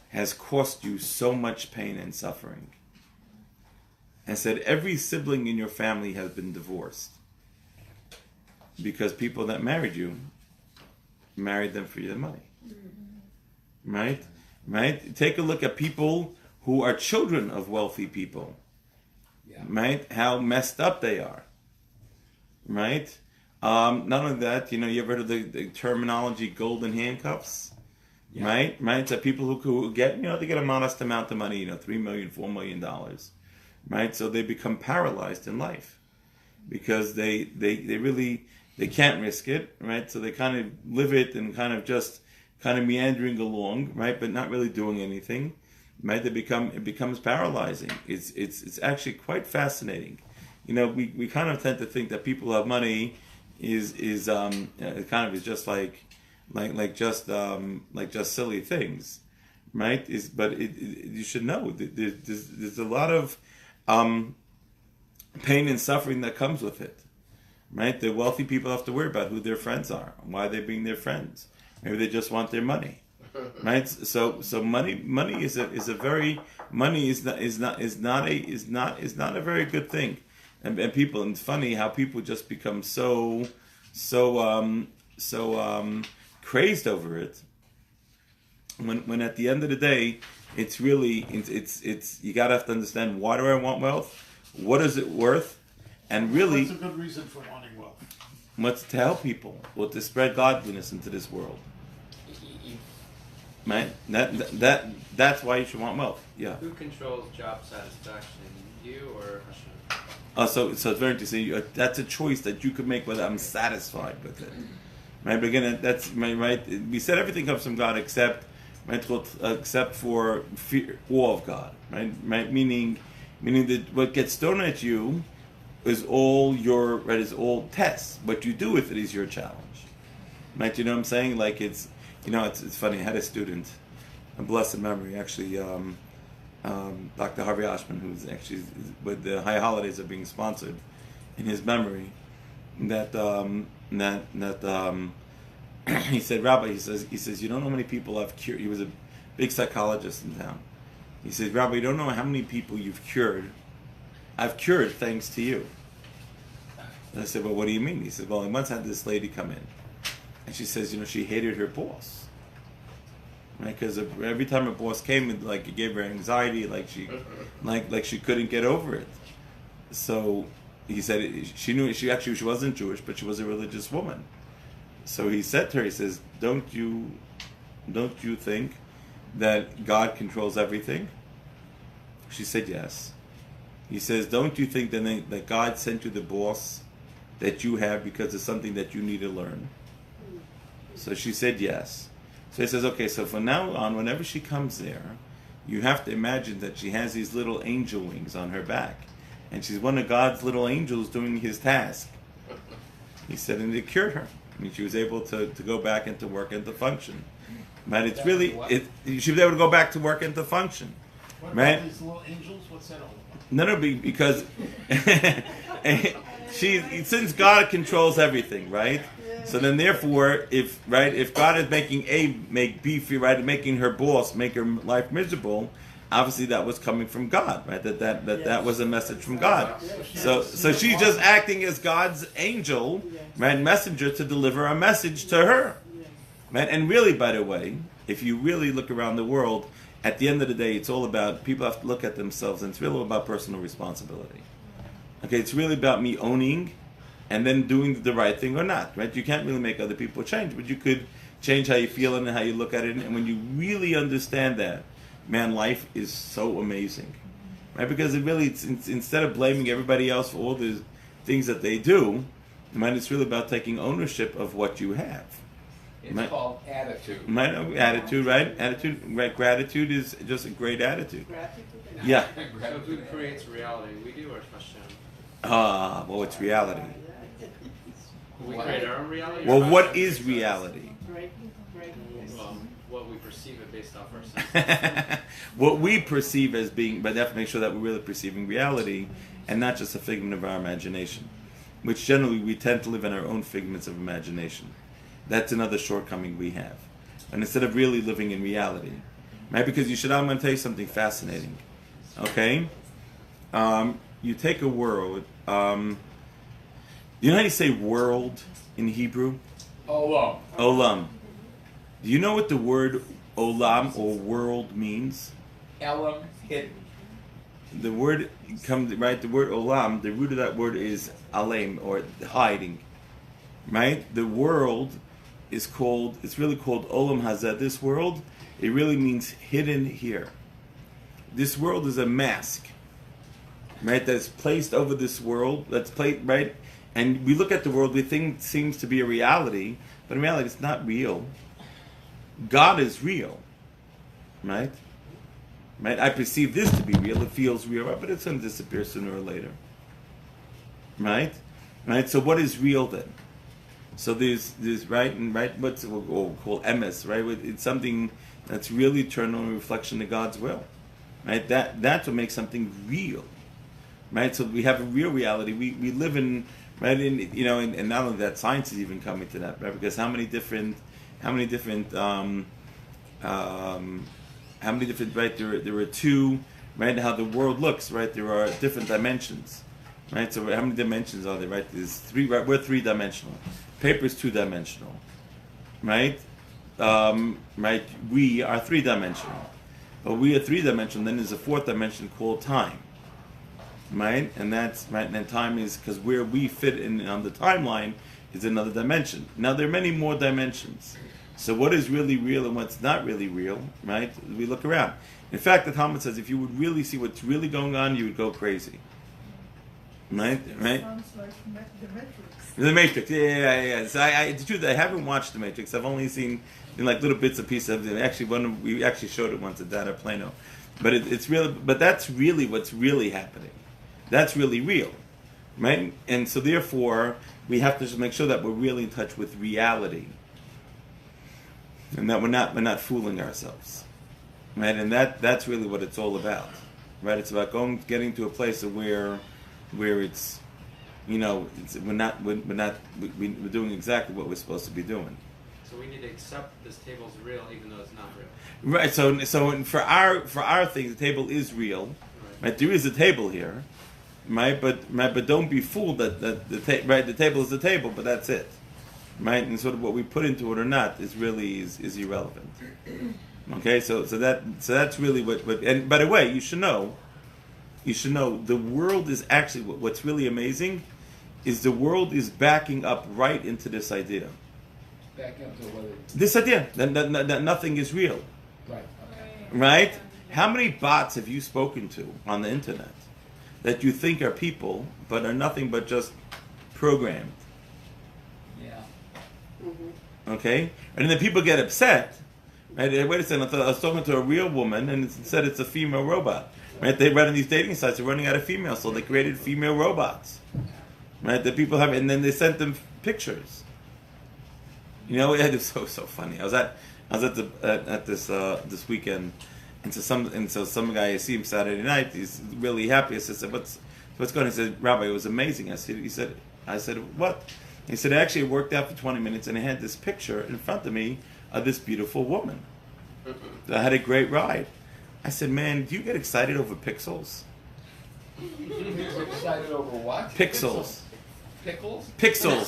has cost you so much pain and suffering. I said, every sibling in your family has been divorced because people that married you married them for your money. Right? Take a look at people who are children of wealthy people. Yeah. Right? How messed up they are. Right? Not only that, you ever heard of the terminology golden handcuffs? Yeah. Right? So people who get, they get a modest amount of money, $3 million, $4 million. Right? So they become paralyzed in life because they can't risk it, right? So they kind of live it and kind of meandering along, right? But not really doing anything, right? It becomes paralyzing. It's actually quite fascinating. We kind of tend to think that people who have money is just like just silly things, right? But you should know there's a lot of pain and suffering that comes with it, right? The wealthy people have to worry about who their friends are, why they're being their friends. Maybe they just want their money, right? So money is not a very good thing, and people. And it's funny how people just become so crazed over it. When at the end of the day, it's really you gotta have to understand, why do I want wealth? What is it worth? And really, what's a good reason for wanting wealth? What's to help people? Well, to spread godliness into this world. Right? That's why you should want wealth. Yeah. Who controls job satisfaction? You or Hashem? So it's very interesting. That's a choice that you could make whether I'm satisfied with it. Right? But again, that's right. We said everything comes from God except for fear, awe of God. Right? Meaning that what gets thrown at you is all is all tests. What you do with it is your challenge. Right? You know what I'm saying? Like it's funny. I had a student, a blessed memory, actually, Dr. Harvey Ashman, who's actually with the high holidays are being sponsored, in his memory, that he said, Rabbi, he says, you don't know how many people I've cured. He was a big psychologist in town. He said, Rabbi, you don't know how many people you've cured. I've cured thanks to you. And I said, well, what do you mean? He said, well, I once had this lady come in, and she says, she hated her boss. Right? Because every time her boss came, it gave her anxiety, like she couldn't get over it. So he said she knew she wasn't Jewish, but she was a religious woman. So he said to her, he says, don't you think that God controls everything? She said yes. He says, don't you think that God sent you the boss that you have because it's something that you need to learn? So she said yes. So he says, okay, so from now on, whenever she comes there, you have to imagine that she has these little angel wings on her back. And she's one of God's little angels doing his task. He said, and it cured her. I mean, she was able to go back into work and to function. But it's really, she was able to go back to work and to function. What about right? these little angels? What's that all about? No, because since God controls everything, right? So then, therefore, if God is making her boss, make her life miserable, obviously that was coming from God, right? That was a message from God. So she's just acting as God's angel, right, messenger to deliver a message to her, right? And really, by the way, if you really look around the world, at the end of the day, it's all about, people have to look at themselves, and it's really about personal responsibility. Okay, it's really about me owning and then doing the right thing or not, right? You can't really make other people change, but you could change how you feel and how you look at it. And when you really understand that, man, life is so amazing, right? Because it's instead of blaming everybody else for all the things that they do, man, it's really about taking ownership of what you have. It's called attitude. Attitude, right? Attitude, right? Gratitude is just a great attitude. Yeah. So who creates reality? We do or Hashem? Well, it's reality. We create our own reality. Well, or what God is creates us? reality? Well, what we perceive it based off our senses. What we perceive as being, but have to make sure that we're really perceiving reality and not just a figment of our imagination, which generally we tend to live in our own figments of imagination. That's another shortcoming we have. And instead of really living in reality, right? Because I'm going to tell you something fascinating. Okay? You take a world, you know how you say world in Hebrew? Olam. Olam. Do you know what the word olam or world means? Elam hidden. The word comes, right, the word olam, the root of that word is alem, or hiding. Right? The world is called, it's really called olam hazeh. This world, it really means hidden here. This world is a mask, right, that's placed over this world, that's placed, right? And we look at the world, we think it seems to be a reality, but in reality it's not real. God is real, right? Right? I perceive this to be real, it feels real, right? But it's going to disappear sooner or later. Right? Right? So what is real then? So there's right, and right, what's we'll call emes, right? It's something that's really eternal, a reflection of God's will. Right? That's what makes something real. Right? So we have a real reality. We live in, right, in, and not only that, science is even coming to that, right? Because how many different right, there are two, right, how the world looks, right, there are different dimensions, right, so how many dimensions are there, right, there's three, right, we're three-dimensional, paper is two-dimensional, right, right, we are three-dimensional, but we are three-dimensional, then there's a fourth dimension called time, right, and that's, right, and then time is, because where we fit in on the timeline is another dimension. Now there are many more dimensions. So what is really real and what's not really real, right? We look around. In fact, the Talmud says if you would really see what's really going on, you would go crazy. Right? Right? Sounds like the Matrix. The Matrix, yeah. So it's true that I haven't watched The Matrix. I've only seen like little bits and pieces of it. Actually, we actually showed it once at Data Plano. But it's real. But that's really what's really happening. That's really real, right? And so therefore, we have to just make sure that we're really in touch with reality. And that we're not fooling ourselves, right? And that's really what it's all about, right? It's about getting to a place of where it's, we're doing exactly what we're supposed to be doing. So we need to accept this table's real, even though it's not real. Right. So for our thing, the table is real, right? There is a table here, right? But don't be fooled that the table is the table, but that's it. Right, and sort of what we put into it or not is really is irrelevant. Okay, so that's really what. And by the way, you should know the world is actually what's really amazing is the world is backing up right into this idea. Back up to what it, This idea that nothing is real. right. Right? How many bots have you spoken to on the internet that you think are people but are nothing but just programmed? Yeah. Okay? And then people get upset. Right? Wait a second, I was talking to a real woman and it said it's a female robot. Right? They read on these dating sites, they're running out of females, so they created female robots. Right? That people have, and then they sent them pictures. It was so funny. I was at this weekend, and so some guy, I see him Saturday night, he's really happy. I said, what's going on? He said, Rabbi, it was amazing. I said, what? He said, actually, it worked out for 20 minutes, and I had this picture in front of me of this beautiful woman. I had a great ride. I said, man, do you get excited over pixels? Excited over what? Pixels. Pickles? Pixels.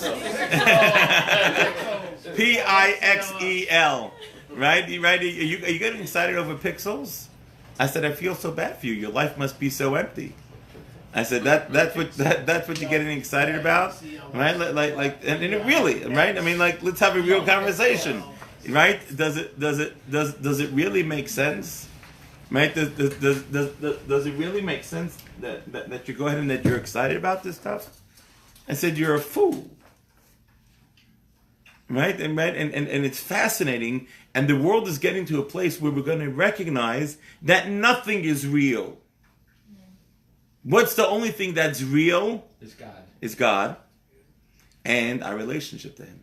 Pixel. Right? Are you getting excited over pixels? I said, I feel so bad for you. Your life must be so empty. I said that's what you're getting excited about, right? Like, and it really, right? I mean, like, let's have a real conversation, right? Does it really make sense, right? Does it really make sense that you go ahead and that you're excited about this stuff? I said you're a fool, right? And it's fascinating, and the world is getting to a place where we're going to recognize that nothing is real. What's the only thing that's real? Is God. Is God. and our relationship to Him.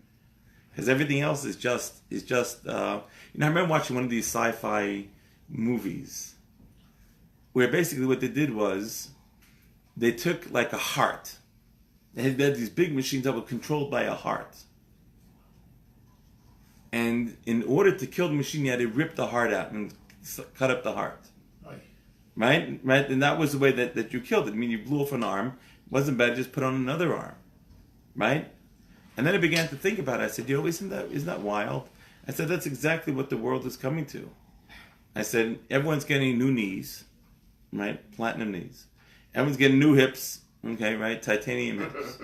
Because everything else is just. I remember watching one of these sci-fi movies where basically what they did was they took like a heart. They had these big machines that were controlled by a heart. And in order to kill the machine, you had to rip the heart out and cut up the heart. Right? And that was the way that you killed it. I mean, you blew off an arm. It wasn't bad, just put on another arm. Right? And then I began to think about it. I said, isn't that wild? I said, that's exactly what the world is coming to. I said, everyone's getting new knees, right? Platinum knees. Everyone's getting new hips, okay, right? Titanium hips.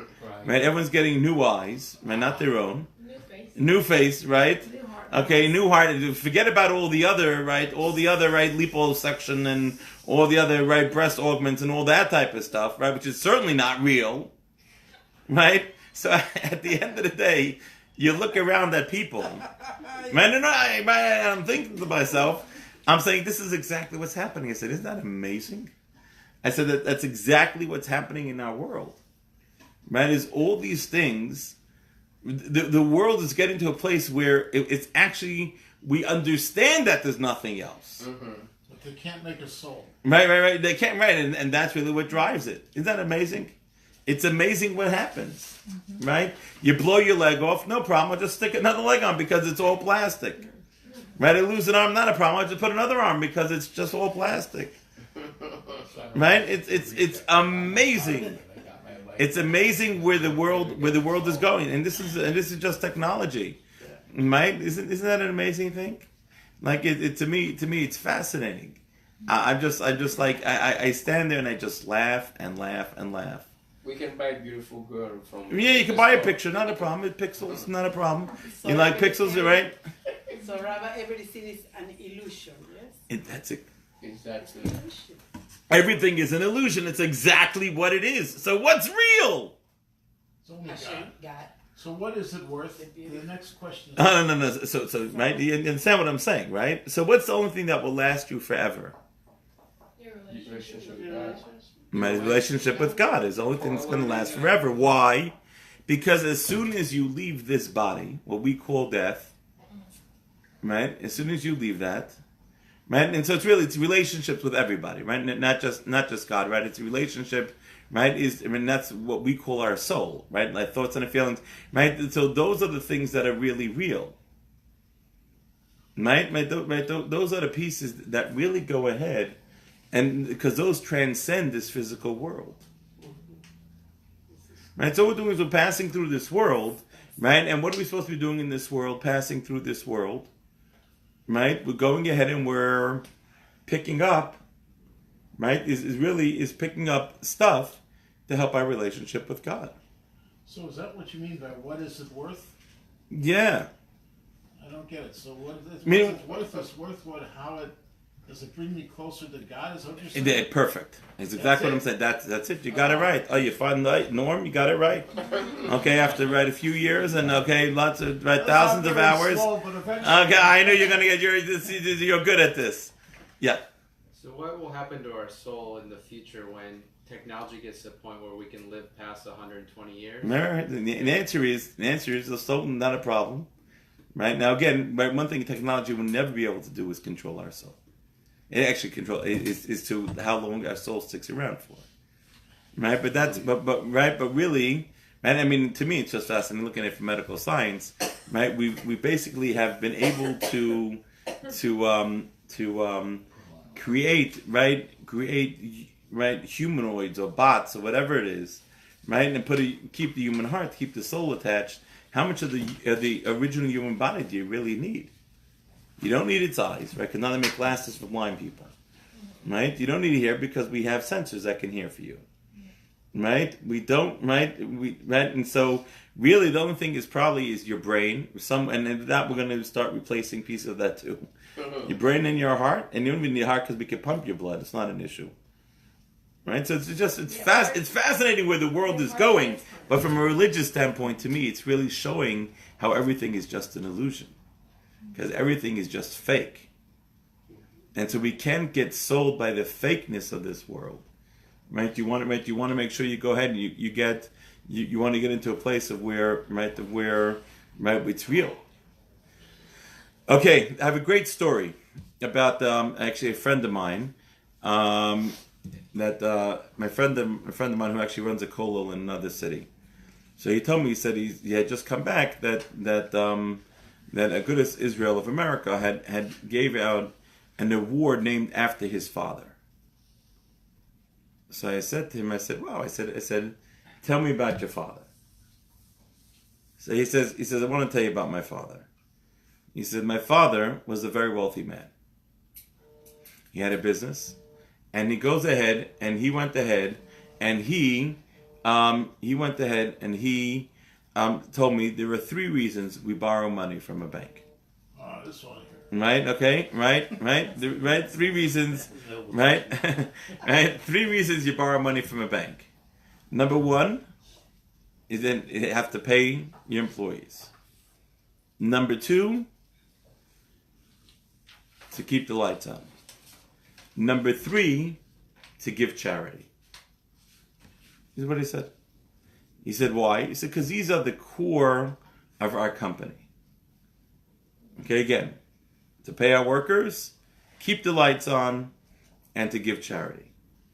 Right? Everyone's getting new eyes, right? Not their own. New face, right? Okay, new heart. Forget about all the other, right? All the other, right? Liposuction and all the other, right? Breast augments and all that type of stuff, right? Which is certainly not real, right? So at the end of the day, you look around at people, man, and I'm thinking to myself, I'm saying, this is exactly what's happening. I said, isn't that amazing? I said, that's exactly what's happening in our world. Right? Is all these things, the world is getting to a place where it's actually, we understand that there's nothing else. Mm-hmm. But they can't make a soul. Right. They can't, right. And that's really what drives it. Isn't that amazing? It's amazing what happens, right? You blow your leg off, no problem. I'll just stick another leg on because it's all plastic. Right? I lose an arm, not a problem. I'll just put another arm because it's just all plastic. Right? It's amazing. It's amazing where the world is going, and this is just technology, right? Isn't that an amazing thing? Like to me, it's fascinating. I stand there and I just laugh and laugh and laugh. We can buy a beautiful girl from. Yeah, you can buy a picture, not a problem. It's pixels, not a problem. You like pixels, right? So, Rabbi, everything is an illusion, yes? That's it. Exactly. Everything is an illusion. It's exactly what it is. So what's real? It's only God. So what is it worth? The next question is... No. So right? You understand what I'm saying, right? So what's the only thing that will last you forever? Your relationship. My relationship with God is the only thing that's going to last forever. Why? Because as soon as you leave this body, what we call death, right? As soon as you leave that, right? And so it's relationships with everybody, right? Not just God, right? It's a relationship, right? That's what we call our soul, right? Like thoughts and feelings, right? So those are the things that are really real, right? Those are the pieces that really go ahead. And because those transcend this physical world. Right? So what we're doing is we're passing through this world, right? And what are we supposed to be doing in this world, passing through this world? Right? We're going ahead and we're picking up, right? Is picking up stuff to help our relationship with God. So is that what you mean by what is it worth? Yeah. I don't get it. So what if it's worth what? How it... Does it bring me closer to God? Is that what you're saying? Perfect. That's exactly what I'm saying. That's it. You got it right. Oh, you find the norm. You got it right. Okay, after a few years and lots of thousands of hours. Slow, okay, I know you're gonna get you're good at this. Yeah. So what will happen to our soul in the future when technology gets to a point where we can live past 120 years? All right. The answer is the soul not a problem. Right now, again, one thing technology will never be able to do is control our soul. It actually is to how long our soul sticks around for, right? But really, right? I mean, to me, it's just fascinating looking at it from medical science, right? We basically have been able to create humanoids or bots or whatever it is, right? And keep the human heart, keep the soul attached. How much of the original human body do you really need? You don't need its eyes, right? Because now they make glasses for blind people, right? You don't need to hear because we have sensors that can hear for you, right? We don't, right? And so really the only thing is your brain. And that we're going to start replacing pieces of that too. Your brain and your heart, and you don't even need your heart because we can pump your blood. It's not an issue, right? So it's fascinating where the world is going. But from a religious standpoint, to me, it's really showing how everything is just an illusion. Because everything is just fake. And so we can't get sold by the fakeness of this world. Right? You want to make sure you go ahead and you you want to get into a place of where it's real. Okay, I have a great story about actually a friend of mine. That my friend of mine who actually runs a Kollel in another city. So he told me, he said he had just come back that Agudas Israel of America had gave out an award named after his father. So I said to him, I said, wow, I said, tell me about your father. So he says, I want to tell you about my father. He said, my father was a very wealthy man. He had a business, and he went ahead and he told me there are 3 reasons we borrow money from a bank. This one here. Right? Okay. Right. 3 reasons. Right. Right. 3 reasons you borrow money from a bank. Number 1 is then you have to pay your employees. Number 2, to keep the lights on. Number 3, to give charity. This is what he said. He said, why? He said, because these are the core of our company. Okay, again, to pay our workers, keep the lights on, and to give charity.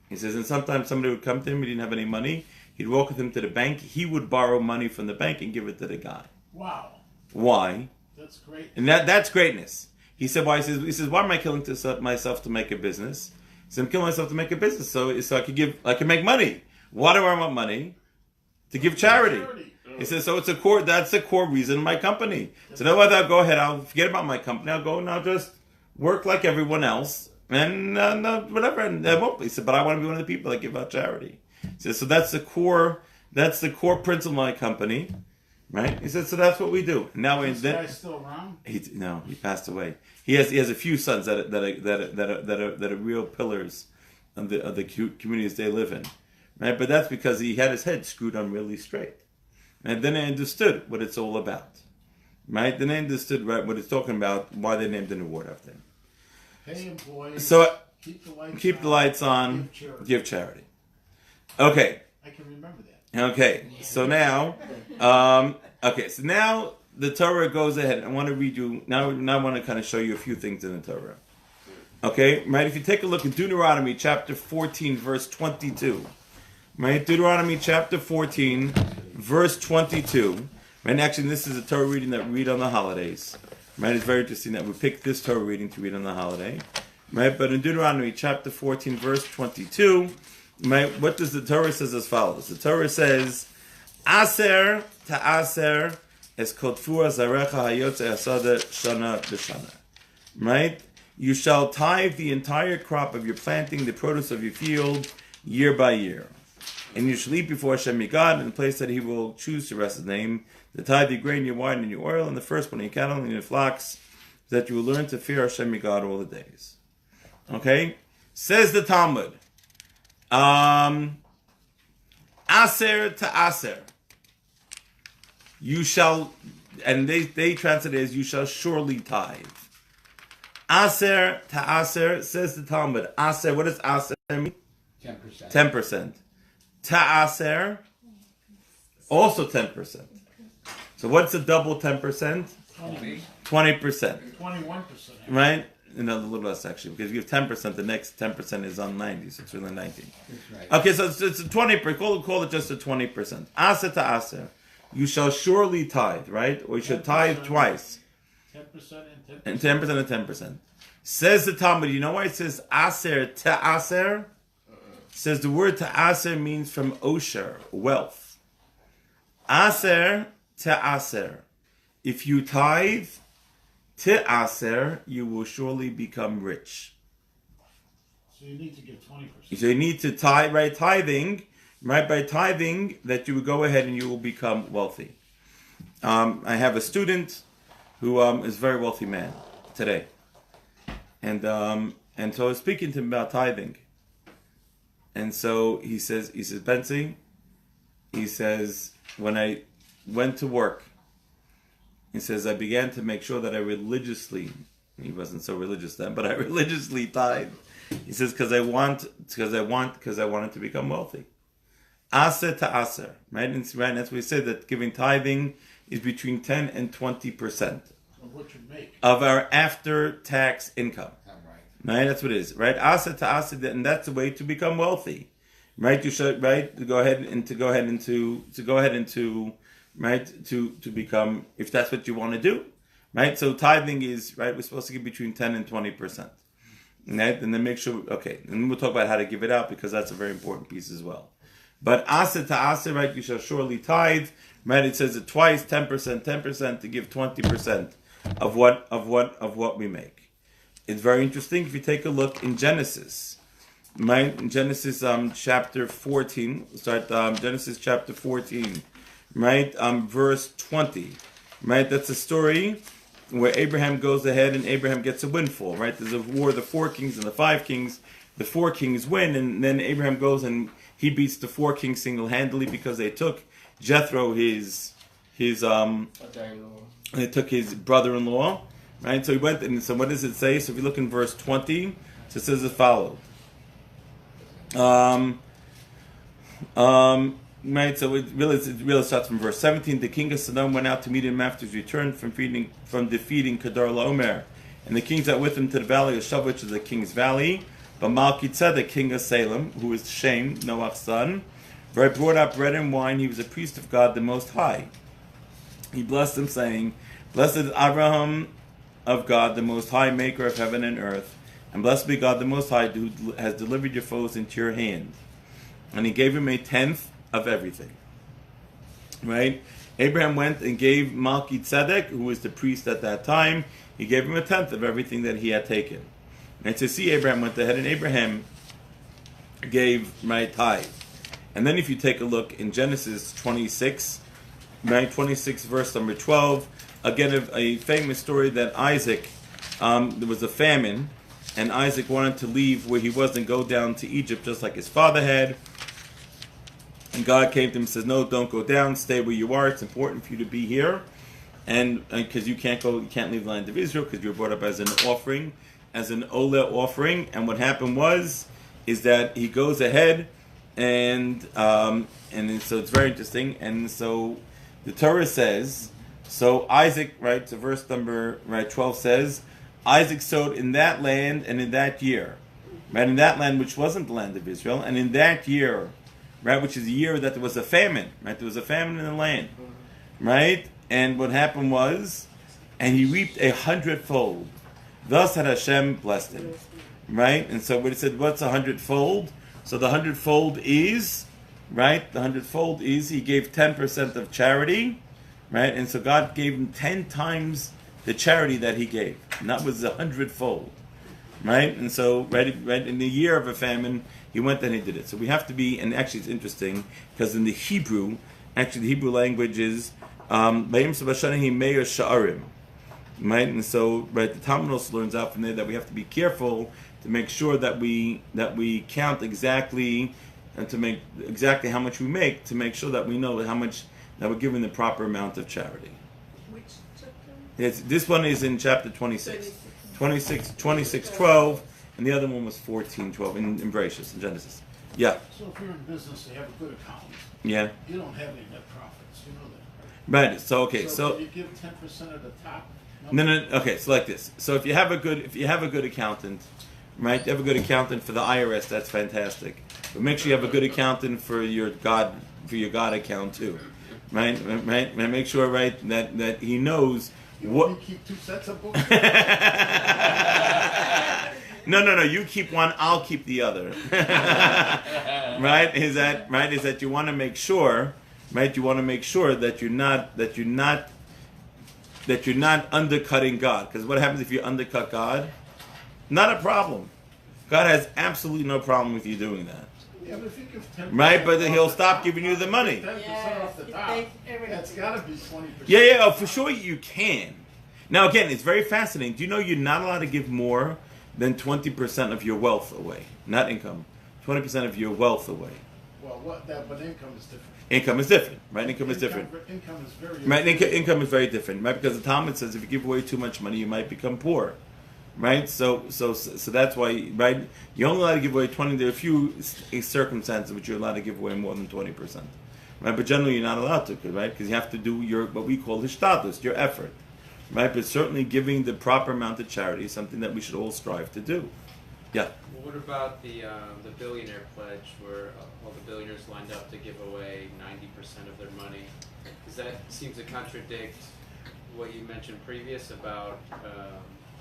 He says, and sometimes somebody would come to him, he didn't have any money, he'd walk with him to the bank, he would borrow money from the bank and give it to the guy. Wow. Why? That's great. And that's greatness. He said, why? He says, why am I killing myself to make a business? He said, I'm killing myself to make a business so I can make money. Why do I want money? To give charity. He says, so that's the core reason of my company. So no matter, I'll go ahead, I'll forget about my company, I'll go and I'll just work like everyone else and whatever. And I won't. He said, but I want to be one of the people that give out charity. He says, so that's the core principle of my company. Right? He said, so that's what we do. Now Is this guy still around? He passed away. He has a few sons that are real pillars of the communities they live in. Right? But that's because he had his head screwed on really straight. And then I understood what it's all about. Right? Then I understood what it's talking about, why they named an award after him. Pay employees. So keep the lights on, give charity. Okay. I can remember that. Okay, so now, the Torah goes ahead. I want to read you, now I want to kind of show you a few things in the Torah. Okay, right, if you take a look at Deuteronomy chapter 14, verse 22, right, Deuteronomy chapter 14, verse 22, right, actually this is a Torah reading that we read on the holidays, right, it's very interesting that we picked this Torah reading to read on the holiday, right, but in Deuteronomy chapter 14, verse 22, what does the Torah says as follows? The Torah says, Aser ta'aser es kotfua zarecha hayotze asada shana b'shana. Right? You shall tithe the entire crop of your planting, the produce of your field, year by year. And you shall eat before Hashem your God in the place that He will choose to rest His name. The tithe your grain, your wine, and your oil, and the firstborn of your cattle and your flocks, so that you will learn to fear Hashem your God all the days. Okay? Says the Talmud. Aser to aser. You shall, and they translate it as you shall surely tithe. Aser to aser, says the Talmud. Aser, what does aser mean? 10%. 10%. Ta aser, also 10%. So what's a double 10%? 20. 20%. 21%. Right? No, a little less actually, because if you have 10%, the next 10% is on 90, so it's really 19. That's right. Okay, so it's a 20%, call it just a 20%. Aser to aser, you shall surely tithe, right? Or you should tithe twice. 10% And 10% and 10%. Says the Talmud, you know why it says aser to aser? Says the word to aser means from osher, wealth. Aser to aser. If you tithe, to aser, you will surely become rich. So you need to get 20%. So you need to tithe, right? Tithing, right? By tithing, that you will go ahead and you will become wealthy. I have a student who is a very wealthy man today, and so I was speaking to him about tithing, and so he says, Bentzi, he says, when I went to work, he says, I began to make sure that I religiously, he wasn't so religious then, but I religiously tithe. He says, because I wanted to become wealthy. Aser to aser, right? And that's what we said, that giving tithing is between 10 and 20% Of what you make. of our after-tax income. Right, that's what it is. Right, aser to aser, and that's the way to become wealthy. Right, you should to become, if that's what you want to do. Right, so tithing is right. We're supposed to give between 10 and 20%. Right, and then make sure. Okay, and then we'll talk about how to give it out because that's a very important piece as well. But aser to aser, right? You shall surely tithe. Right, it says it twice, 10% to give 20% of what we make. It's very interesting if you take a look in Genesis. Right, in Genesis chapter 14. Start Genesis chapter 14. Right, verse 20. Right, that's a story where Abraham goes ahead and Abraham gets a windfall. Right, there's a war, the 4 kings and the 5 kings. The 4 kings win, and then Abraham goes and he beats the 4 kings single-handedly because they took Jethro, they took his brother-in-law. Right, so he went, and so what does it say? So if you look in verse 20, so it says as follows. Right, so it really starts from verse 17. The king of Sodom went out to meet him after his return from defeating Kedar Laomer, and the kings out with him to the valley of Shav, which is the king's valley. But Malkitzedek, king of Salem, who is Shem, Noach's son, for he brought out bread and wine. He was a priest of God the Most High. He blessed him, saying, "Blessed is Abraham of God, the Most High, maker of heaven and earth. And blessed be God, the Most High, who has delivered your foes into your hand." And he gave him a 10th of everything. Right? Abraham went and gave Melchizedek, who was the priest at that time, he gave him a 10th of everything that he had taken. And to see Abraham went ahead, and Abraham gave my tithe. And then if you take a look in Genesis 26, right, 26 verse number 12, again, a famous story that Isaac, there was a famine, and Isaac wanted to leave where he was and go down to Egypt just like his father had. And God came to him and says, "No, don't go down. Stay where you are. It's important for you to be here, and because you can't leave the land of Israel because you were brought up as an offering, as an Olah offering." And what happened is that he goes ahead, and so it's very interesting. And so the Torah says. So Isaac, right, so verse number 12 says, Isaac sowed in that land and in that year, right, in that land which wasn't the land of Israel, and in that year, right, which is the year that there was a famine, right, there was a famine in the land, right, and what happened was, and he reaped 100-fold. Thus had Hashem blessed him, right, and so what it said, what's 100-fold? So the 100-fold is, right, the 100-fold is he gave 10% of charity. Right, and so God gave him 10 times the charity that he gave, and that was 100-fold. Right, and so right in the year of a famine, he went and he did it. So we have to be, and actually it's interesting because in the Hebrew, actually the Hebrew language is Bayim Sabashani Meir Sha'arim. Right, and so the Talmud also learns out from there that we have to be careful to make sure that we count exactly and to make exactly how much we make, to make sure that we know how much. That we're given the proper amount of charity. Which chapter? Yes, this one is in chapter 26. 26:12, and the other one was 14:12 in Bereshit, in Genesis. Yeah. So if you're in business, you have a good accountant. Yeah. You don't have any net profits. You know that, right? Right. So okay. So you give 10% of the top. No. Okay. So like this. So if you have a good accountant, right? You have a good accountant for the IRS. That's fantastic. But make sure you have a good accountant for your God account too. Right. Make sure, right, that he knows what. You keep 2 sets of books. No. You keep one. I'll keep the other. Right? Is that you want to make sure, right? You want to make sure that you're not undercutting God. Because what happens if you undercut God? Not a problem. God has absolutely no problem with you doing that. Yeah, but if you give 10%, right, but then he'll stop giving you the money. 10% off the top. That's got to be 20%. Yeah, oh, for sure you can. Now again, it's very fascinating. Do you know you're not allowed to give more than 20% of your wealth away? Not income. 20% of your wealth away. Well, but income is different. Income is different, right? Income is different. Income is very right. Income is very different, right? Because the Talmud says if you give away too much money, you might become poor. right? So that's why, right? You're only allowed to give away 20. There are a few circumstances which you're allowed to give away more than 20%, right? But generally, you're not allowed to, right? Because you have to do your what we call hishtadlus, your effort, right? But certainly, giving the proper amount of charity is something that we should all strive to do. Yeah. Well, what about the billionaire pledge, where all the billionaires lined up to give away 90% of their money? Because that seems to contradict what you mentioned previous about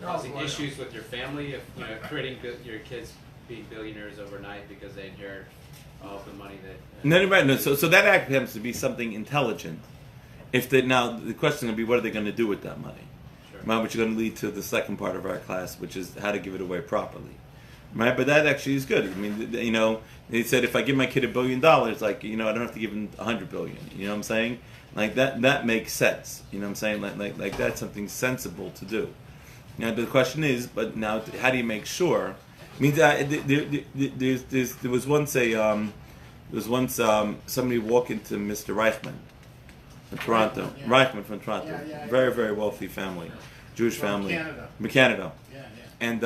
causing issues with your family, if creating your kids being billionaires overnight because they inherit all of the money that. No. So that act happens to be something intelligent. Now the question will be, what are they going to do with that money? Sure. Which is going to lead to the second part of our class, which is how to give it away properly. Right, but that actually is good. I mean, they said if I give my kid $1 billion, like, I don't have to give him 100 billion. You know what I'm saying? Like that makes sense. You know what I'm saying? Like that's something sensible to do. Now the question is, but now how do you make sure? I mean, there was once somebody walked into Mr. Reichman from Toronto. Yeah. Reichman from Toronto, Yeah. very very wealthy family, Jewish family, Canada. Canada. Yeah. And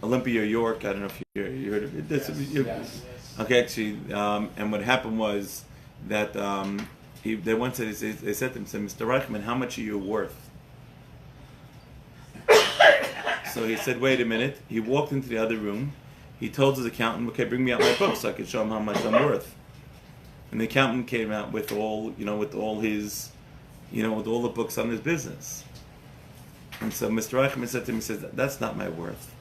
Olympia, York. I don't know if you heard of it. Yes. Okay, actually, and what happened was that they once said, they said to him, Mr. Reichman, how much are you worth? So he said, wait a minute. He walked into the other room. He told his accountant, okay, bring me out my book so I could show him how much I'm worth. And the accountant came out with all the books on his business. And so Mr. Reichman said to him, he says, that's not my worth.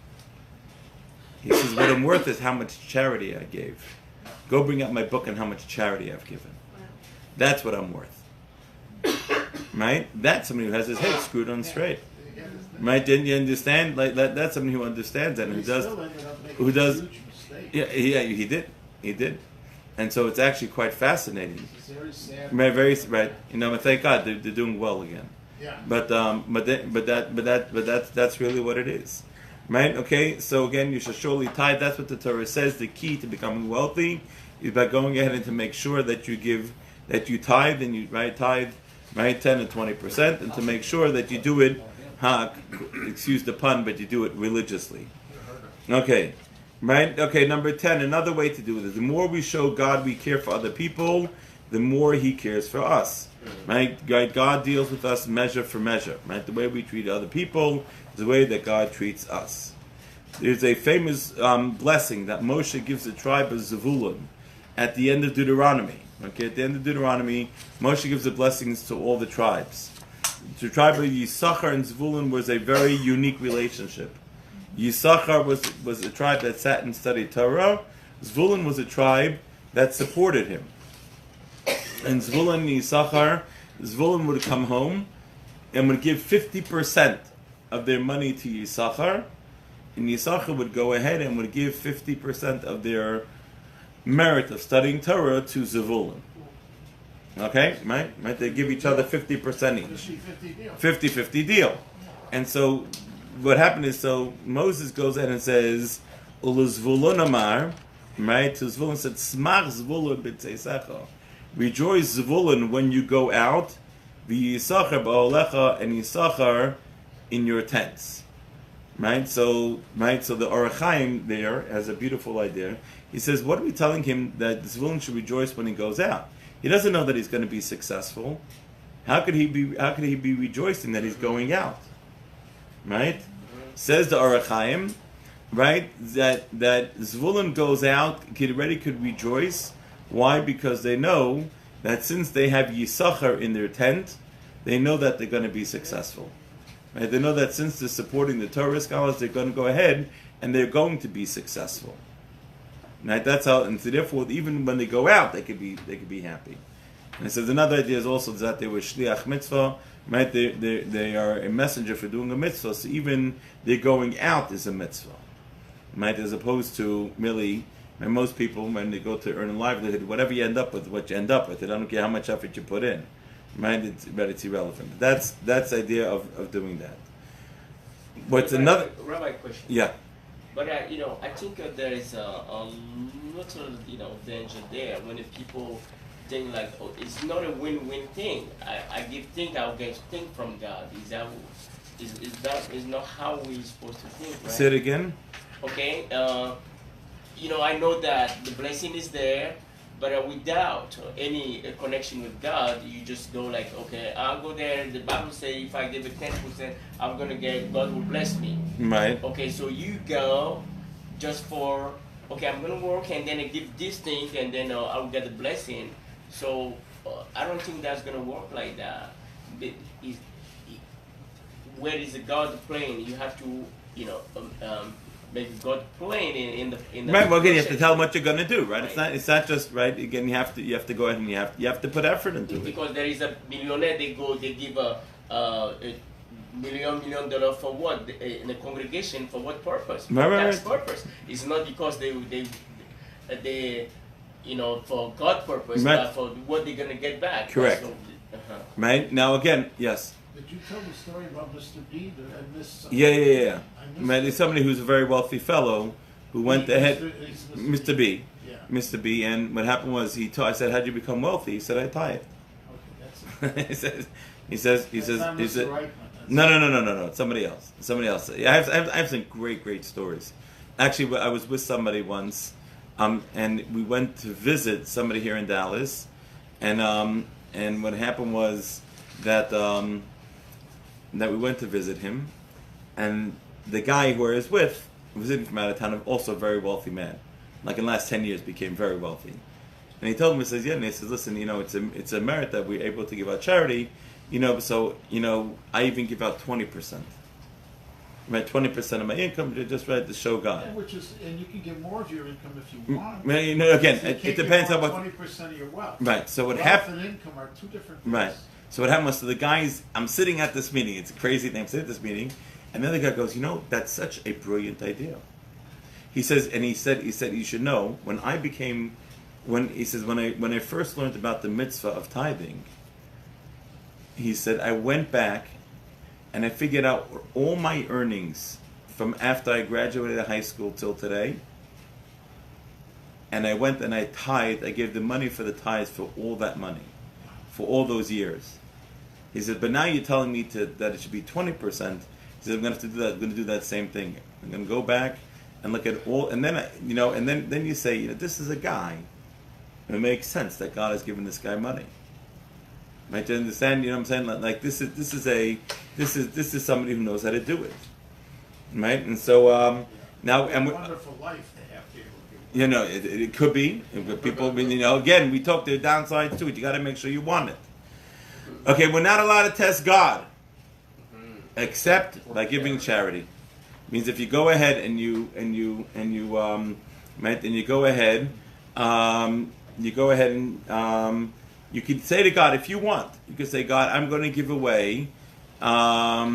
He says, what I'm worth is how much charity I gave. Go bring out my book on how much charity I've given. That's what I'm worth. Right? That's somebody who has his head screwed on straight. Right? Didn't you understand? Like that's somebody who understands that and who does. Yeah, he did. And so it's actually quite fascinating. It's very sad. Very right. Thank God they're doing well again. Yeah. But that's really what it is, right? Okay. So again, you should surely tithe. That's what the Torah says. The key to becoming wealthy is by going ahead and to make sure that you tithe and you tithe 10 and 20%, and to make sure that you do it. Excuse the pun, but you do it religiously. Okay. Right. Okay. Number 10. Another way to do it is the more we show God we care for other people, the more He cares for us. Right? God deals with us measure for measure. Right? The way we treat other people is the way that God treats us. There's a famous blessing that Moshe gives the tribe of Zevulun at the end of Deuteronomy. Okay, at the end of Deuteronomy, Moshe gives the blessings to all the tribes. The tribe of Yisachar and Zevulun was a very unique relationship. Yisachar was a tribe that sat and studied Torah. Zevulun was a tribe that supported him. And Zvulun and Yisachar, Zvulun would come home and would give 50% of their money to Yisachar, and Yisachar would go ahead and would give 50% of their merit of studying Torah to Zvulun. Okay? Right? They give each other 50% each. 50-50 deal. And so what happened is, Moses goes ahead and says, Ulu Zvulun Amar, right? So Zvulun said, Smach Zvulun b'tzeisecha. Rejoice, Zvulun, when you go out, v'yisachar ba'olecha, and Yisachar in your tents. Right? So the Orach Chaim there has a beautiful idea. He says, what are we telling him that Zvulun should rejoice when he goes out? He doesn't know that he's going to be successful. How could he be rejoicing that he's going out? Right? Says the Orach Chaim, right? That Zvulun goes out, could rejoice. Why? Because they know that since they have Yisachar in their tent, they know that they're going to be successful. Right? They know that since they're supporting the Torah scholars, they're going to go ahead and they're going to be successful. Right? That's how. And so therefore, even when they go out, they could be happy. And it says another idea is also that they were shliach mitzvah. Right? They are a messenger for doing a mitzvah. So even their going out is a mitzvah. Right? As opposed to merely. And most people, when they go to earn a livelihood, whatever you end up with, what you end up with, they don't care how much effort you put in. Right? It's irrelevant. That's the idea of doing that. What's another? Rabbi question. Yeah. But I think there is a lot of danger there when the people think like, oh, it's not a win-win thing. I give thing, I'll get thing from God. Is that is not how we're supposed to think, right? Say it again. Okay, I know that the blessing is there, but without any connection with God, you just go like, okay, I'll go there. The Bible says if I give it 10%, I'm gonna get, God will bless me. Right. Okay, so you go just for, okay, I'm gonna work and then I give this thing and then I'll get the blessing. So I don't think that's gonna work like that. Where is the God playing? You have to, make God playing in the right. Well, again, you have to tell them what you're going to do, right? It's not just right. Again, you have to go ahead and you have to put effort into it. Because there is a millionaire, they give a $1 million for what in the congregation, for what purpose? For tax purpose. It's not because they for God purpose, right. But for what they're gonna get back. Correct. So, Right now, again, yes. Did you tell the story about Mr. B? I missed something. Yeah. Right, there's somebody who's a very wealthy fellow who went ahead, Mr. B. Yeah. Mr. B, and what happened was I said, "How'd you become wealthy?" He said, "I tithe." Okay, that's it. he says, No, it's somebody else. I have some great stories. Actually, I was with somebody once, and we went to visit somebody here in Dallas, and what happened was that we went to visit him, and the guy who I was with was in from out of town, also a very wealthy man. Like in the last 10 years, became very wealthy. And he told me, he says, and he says, listen, it's a merit that we're able to give out charity, so, I even give out 20%. Right, 20% of my income, just right to show God. Yeah, and you can get more of your income if you want. Again, it depends on what. 20% of your wealth. Right. So what wealth happened? and income are two different things. Right. So what happened was, the guys, I'm sitting at this meeting. It's a crazy thing. I'm sitting at this meeting, and the other guy goes, that's such a brilliant idea. He says, and he said, you should know, when I first learned about the mitzvah of tithing, he said, I went back and I figured out all my earnings from after I graduated high school till today. And I went and I tithed. I gave the money for the tithes for all that money, for all those years. He said, but now you're telling me that it should be 20%. He said, I'm going to have to do that. I'm going to do that same thing. I'm going to go back and look at all, and then then you say, this is a guy. It makes sense that God has given this guy money. Right, to understand, what I'm saying? Like this is somebody who knows how to do it. Right? And so now, and a wonderful life they have to it could be. People, again, we talk to the downsides to it. You got to make sure you want it. Okay, we're not allowed to test God, except by giving charity. Means if you go ahead and you go ahead and you can say to God, if you want, you can say, God, I'm going to give away 10%,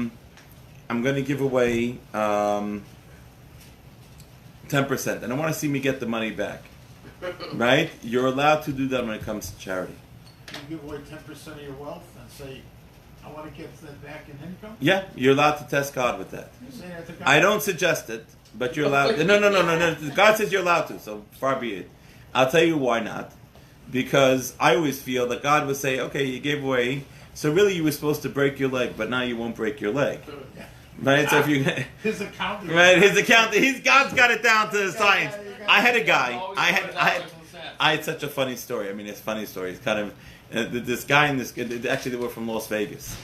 and I want to see me get the money back. Right? You're allowed to do that when it comes to charity. You give away 10% of your wealth and say, I want to get that back in income? Yeah, you're allowed to test God with that. You say that to God? I don't suggest it, but you're allowed. No. God says you're allowed to, so far be it. I'll tell you why not. Because I always feel that God would say, okay, you gave away, so really you were supposed to break your leg, but now you won't break your leg. Right? So if you his accountant. Right, his accountant, God's got it down to the science. I had a guy, I had such a funny story. I mean, it's a funny story. It's kind of, this guy and actually they were from Las Vegas.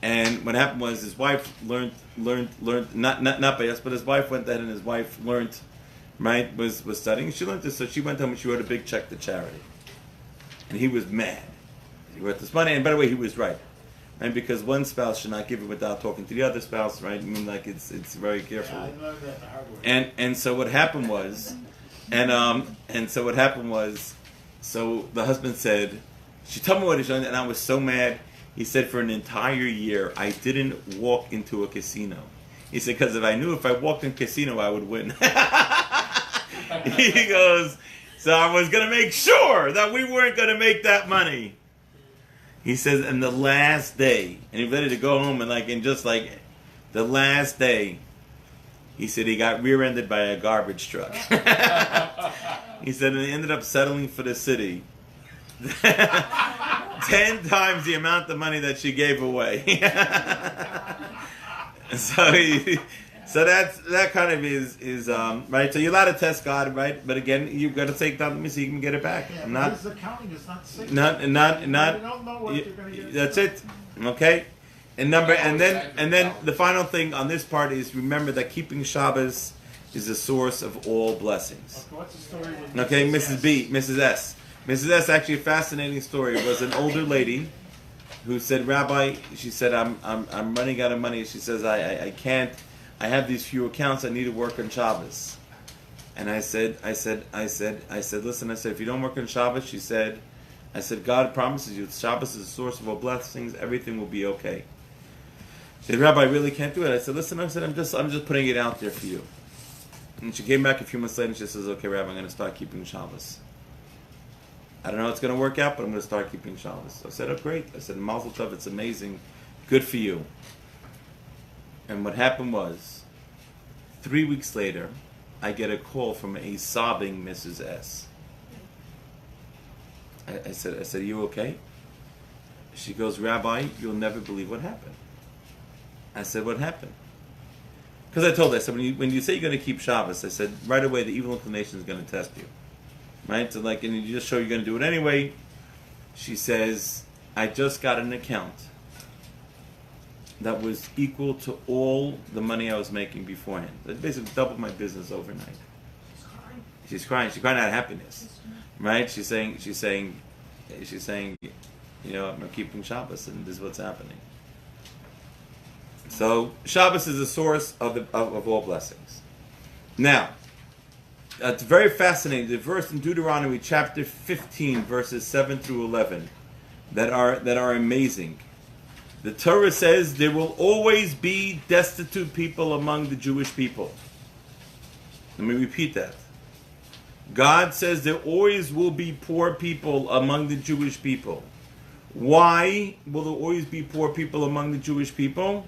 And what happened was his wife learned, not by us, but his wife went ahead and his wife learned, right, was studying. She learned this, so she went home and she wrote a big check to charity. And he was mad. He wrote this money, and by the way, he was right. Right? Because one spouse should not give it without talking to the other spouse, right? I mean, like, it's very careful. Yeah, I learned that the hard way. And so what happened was, so the husband said, she told me what he done, and I was so mad. He said, for an entire year, I didn't walk into a casino. He said, because if I walked in a casino, I would win. He goes, so I was going to make sure that we weren't going to make that money. He says, and the last day, and he was ready to go home, and just the last day, he said he got rear-ended by a garbage truck. He said, and he ended up settling for the city. 10 times the amount of money that she gave away. So that kind of is right. So you're allowed to test God, right? But again, you've got to take that so you can get it back. Yeah, Not his accounting is not safe. not. You don't know what you're going to get. That's it. Okay. And then the final thing on this part is remember that keeping Shabbos is the source of all blessings. Okay, what's the story with Okay, Mrs. S. Mrs. S. Actually, a fascinating story. It was an older lady who said, Rabbi, she said, I'm running out of money. She says, I can't. I have these few accounts. I need to work on Shabbos. And I said, listen. I said, if you don't work on Shabbos, she said, I said, God promises you Shabbos is the source of all blessings. Everything will be okay. She said, Rabbi, I really can't do it. I said, listen. I said, I'm just putting it out there for you. And she came back a few months later and she says, okay, Rabbi, I'm going to start keeping Shabbos. I don't know how it's going to work out, but I'm going to start keeping Shabbos. I said, oh, great. I said, Mazel Tov, it's amazing. Good for you. And what happened was, 3 weeks later, I get a call from a sobbing Mrs. S. I said, are you okay? She goes, Rabbi, you'll never believe what happened. I said, what happened? Because I told her, I said, when you say you're going to keep Shabbos, I said, right away, the evil inclination is going to test you. Right? So and you just show you're going to do it anyway. She says, I just got an account that was equal to all the money I was making beforehand. It basically doubled my business overnight. She's crying. She's crying out of happiness. Right? She's saying, I'm keeping Shabbos and this is what's happening. So Shabbos is the source of all blessings. Now, it's very fascinating. The verse in Deuteronomy chapter 15, verses 7 through 11, that are amazing. The Torah says there will always be destitute people among the Jewish people. Let me repeat that. God says there always will be poor people among the Jewish people. Why will there always be poor people among the Jewish people?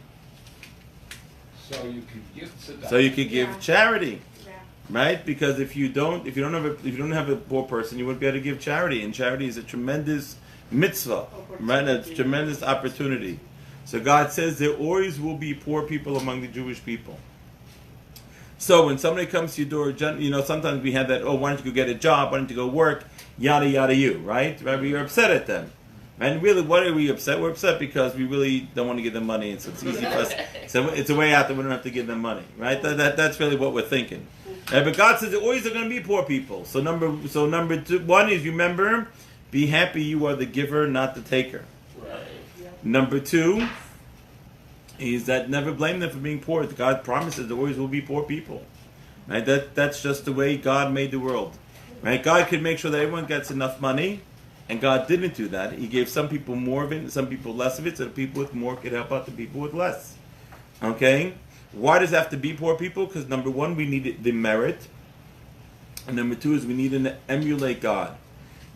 So you can give tzedakah. So you can give charity. Right? Because if you don't have a poor person, you wouldn't be able to give charity. And charity is a tremendous mitzvah, right? A tremendous opportunity. So God says there always will be poor people among the Jewish people. So when somebody comes to your door, sometimes we have that, why don't you go get a job? Why don't you go work? Yada, yada, you, right? You're upset at them. And really, what are we upset? We're upset because we really don't want to give them money. And so it's easy for us. So it's a way out that we don't have to give them money, right? That's really what we're thinking. Right? But God says there always are going to be poor people. So number one is, remember, be happy you are the giver, not the taker. Right. Number two is that never blame them for being poor. God promises there always will be poor people. Right? That's just the way God made the world. Right? God could make sure that everyone gets enough money, and God didn't do that. He gave some people more of it and some people less of it, so the people with more could help out the people with less. Okay? Why does it have to be poor people? Because number one, we need the merit. And number two is we need to emulate God.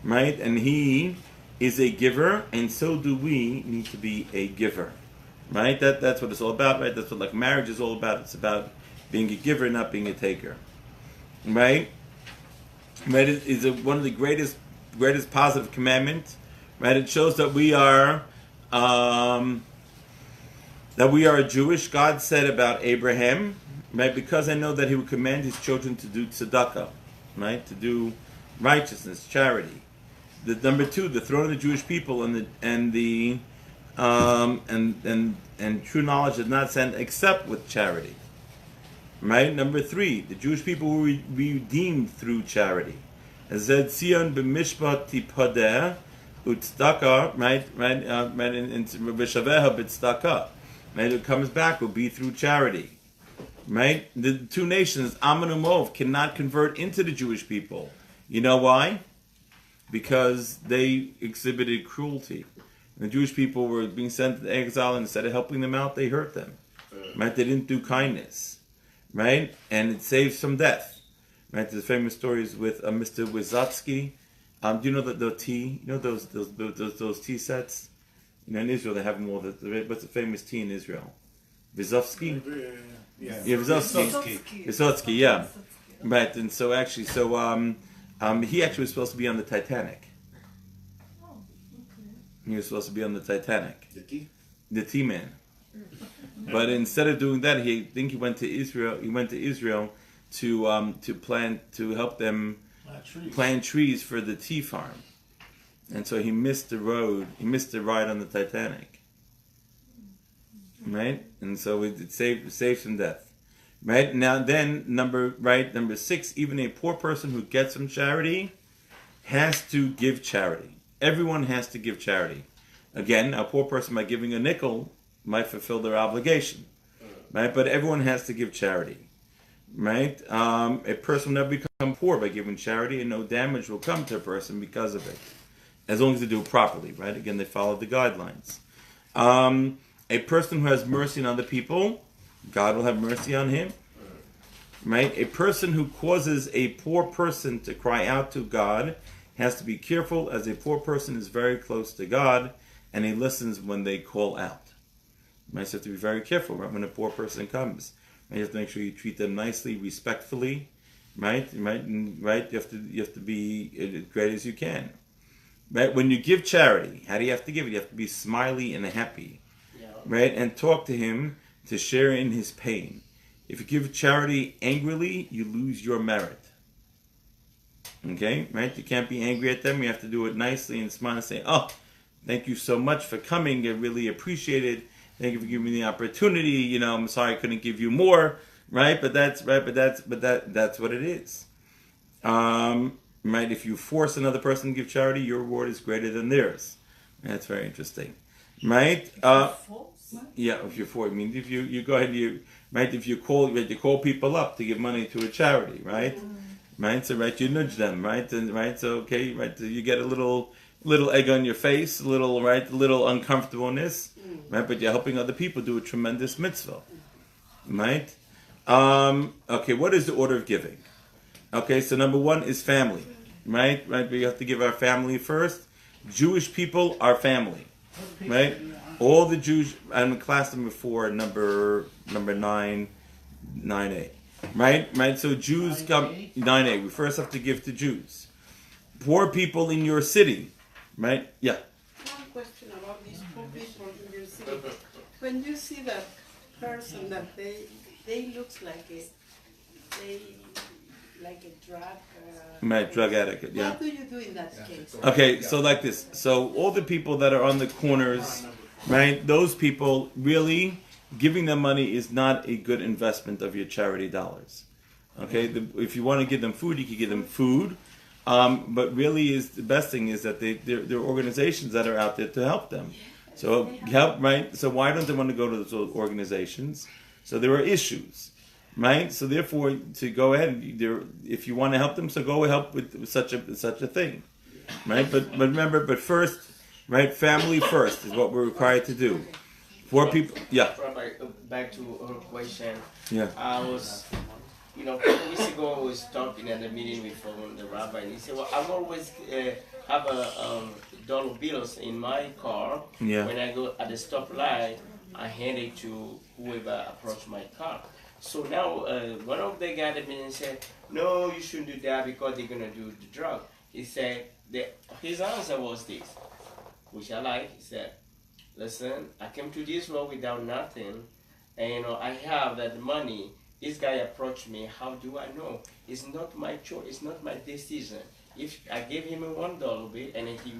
Right? And He is a giver, and so do we need to be a giver. Right? That's what it's all about, right? That's what marriage is all about. It's about being a giver, not being a taker. Right? Right? It is one of the greatest positive commandments. Right? It shows that we are Jewish. God said about Abraham, right? Because I know that he would command his children to do tzedakah, right? To do righteousness, charity. The number two, the throne of the Jewish people and true knowledge is not sent except with charity. Right? Number three, the Jewish people were redeemed through charity. As said, Sion b'mishpat tipadeh utzdaka, right? In v'shaveha b'tzdaka. Right? It comes back will be through charity. Right? The two nations, Ammon and Moab, cannot convert into the Jewish people. You know why? Because they exhibited cruelty. The Jewish people were being sent to exile, and instead of helping them out, they hurt them. Right? They didn't do kindness. Right? And it saves from death. Right? There's famous stories with Mr. Wysotsky. Do you know the tea? You know those tea sets? In Israel they have them all. What's the famous tea in Israel? Vysotsky? Yeah, Vysotsky, yeah. Right, and so actually, he actually was supposed to be on the Titanic. He was supposed to be on the Titanic. The tea? The tea man. But instead of doing that, he went to Israel. He went to Israel to help them plant trees for the tea farm. And so he missed the road. He missed the ride on the Titanic. Right? And so it saved some death. Right? Now then, number 6, even a poor person who gets some charity has to give charity. Everyone has to give charity. Again, a poor person by giving a nickel might fulfill their obligation. Right? But everyone has to give charity. Right? A person will never become poor by giving charity, and no damage will come to a person because of it. As long as they do it properly, right? Again, they follow the guidelines. A person who has mercy on other people, God will have mercy on him. Right? A person who causes a poor person to cry out to God has to be careful, as a poor person is very close to God, and he listens when they call out. Right? So you have to be very careful, right? When a poor person comes. Right? You have to make sure you treat them nicely, respectfully. Right? Right? You have to be as great as you can. Right? When you give charity, how do you have to give it? You have to be smiley and happy. Yeah. Right? And talk to him to share in his pain. If you give charity angrily, you lose your merit. Okay? Right? You can't be angry at them. You have to do it nicely and smile and say, "Oh, thank you so much for coming. I really appreciate it. Thank you for giving me the opportunity. I'm sorry I couldn't give you more." Right? But that's what it is. Right? If you force another person to give charity, your reward is greater than theirs. That's very interesting. Right? Yeah, if you're forced. I mean, if you go ahead, if you call people up to give money to a charity, right? Right? So you nudge them, right? And so okay, right? So you get a little egg on your face, a little uncomfortableness, right? But you're helping other people do a tremendous mitzvah. Right? Okay, what is the order of giving? Okay, so number 1 is family, right? We have to give our family first. Jewish people are family, right? All the Jews. I'm in class number 4, number 9, 9A, right? So Jews come 9A. We first have to give to Jews. Poor people in your city, right? Yeah. One question about these poor people in your city. When you see that person that they looks like a drug. Drug addict. Yeah. What do you do in that case? Okay, so like this. So all the people that are on the corners, right? Those people, really, giving them money is not a good investment of your charity dollars. Okay, if you want to give them food, you can give them food. But really, the best thing is that there are organizations that are out there to help them. So help, right? So why don't they want to go to those organizations? So there are issues. Right, so therefore, to go ahead, if you want to help them, so go help with such a thing, right? But remember, first, right, family first is what we're required to do. Poor people, yeah. Rabbi, back to her question. Yeah. I was, a couple weeks ago, I was talking at a meeting with the rabbi, and he said, "Well, I always have a dollar bills in my car. Yeah. When I go at the stoplight, I hand it to whoever approach my car." So now, one of the guys at me said, "No, you shouldn't do that because they're gonna do the drug." He said, his answer was this, which I like. He said, "Listen, I came to this world without nothing, and I have that money. This guy approached me. How do I know? It's not my choice. It's not my decision. If I gave him a $1 bill and he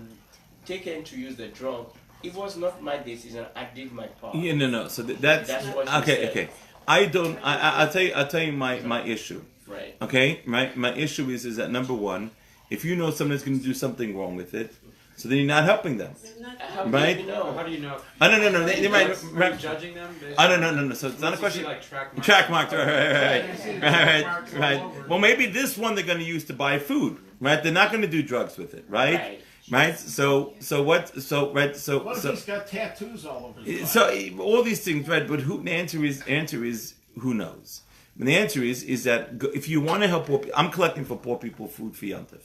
taken to use the drug, it was not my decision. I did my part." Yeah, no. So that's what he okay. said. Okay. I'll tell you my issue. Right. Okay. My issue is that number 1, if you know someone's going to do something wrong with it, so then you're not helping them. How Right? do you know? How do you know? Oh, no. They might. Are you judging them? No. So it's not a question. Like Track marks, right. Well, maybe this one they're going to use to buy food, right? They're not going to do drugs with it, right? Right. So what? So right. So What if he's got tattoos all over his So body? all these things, right? But the answer is who knows? And the answer is that if you want to help poor people, I'm collecting for poor people food for Yontif.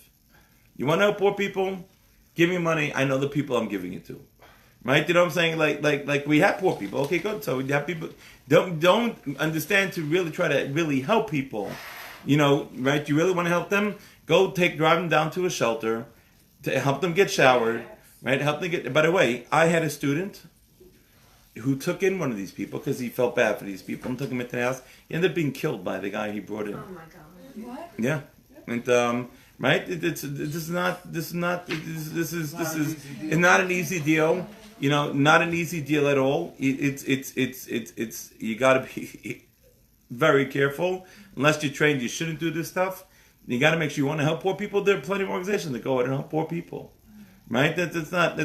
You want to help poor people? Give me money. I know the people I'm giving it to. Right? You know what I'm saying? Like we have poor people. Okay, good. So we have people. Don't understand to really try to really help people. Right? You really want to help them? Drive them down to a shelter to help them get showered. Right? Help them get. By the way, I had a student. who took in one of these people because he felt bad for these people and took him into the house. He ended up being killed by the guy he brought in. Oh my God. What? Yeah, and right, this is not an easy deal. You know, not an easy deal at all. It's you got to be very careful. Unless you're trained, you shouldn't do this stuff. You got to make sure you want to help poor people. There are plenty of organizations that go out and help poor people. Right? That's not.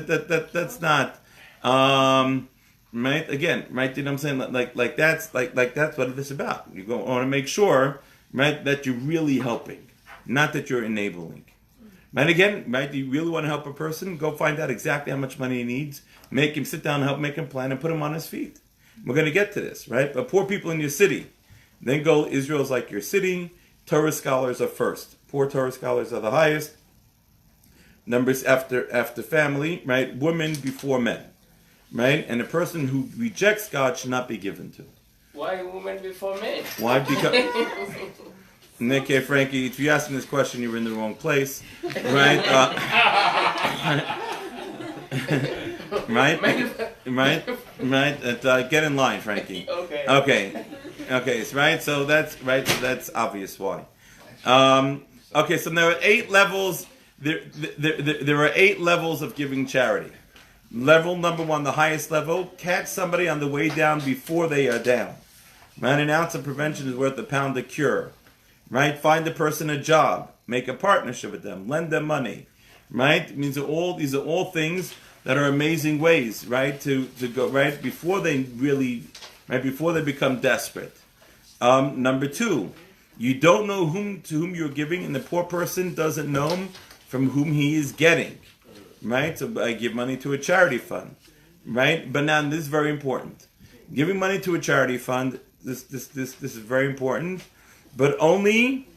Right? Again, right? You know what I'm saying? Like that's what it's about. You want to make sure, right, that you're really helping, not that you're enabling. And again, right? You really want to help a person? Go find out exactly how much money he needs. Make him sit down, help make him plan, and put him on his feet. We're going to get to this, right? But poor people in your city. Then go. Israel's like your city. Torah scholars are first. Poor Torah scholars are the highest. Numbers after family, right? Women before men, right? And a person who rejects God should not be given to. Why women before men? Why? Because okay, Frankie, if you're asking this question, you're in the wrong place, right? Right. Get in line, Frankie. Okay. Right. So that's right. So that's obvious why. Okay. So there are 8 levels. There are 8 levels of giving charity. Level number 1, the highest level, catch somebody on the way down before they are down. Right? An ounce of prevention is worth a pound of cure. Right? Find the person a job. Make a partnership with them. Lend them money. Right? It means these are all things that are amazing ways, right? To go right before they become desperate. Number 2, you don't know to whom you're giving, and the poor person doesn't know from whom he is getting. Right? So I give money to a charity fund. Right? But now this is very important. Giving money to a charity fund, this is very important, but only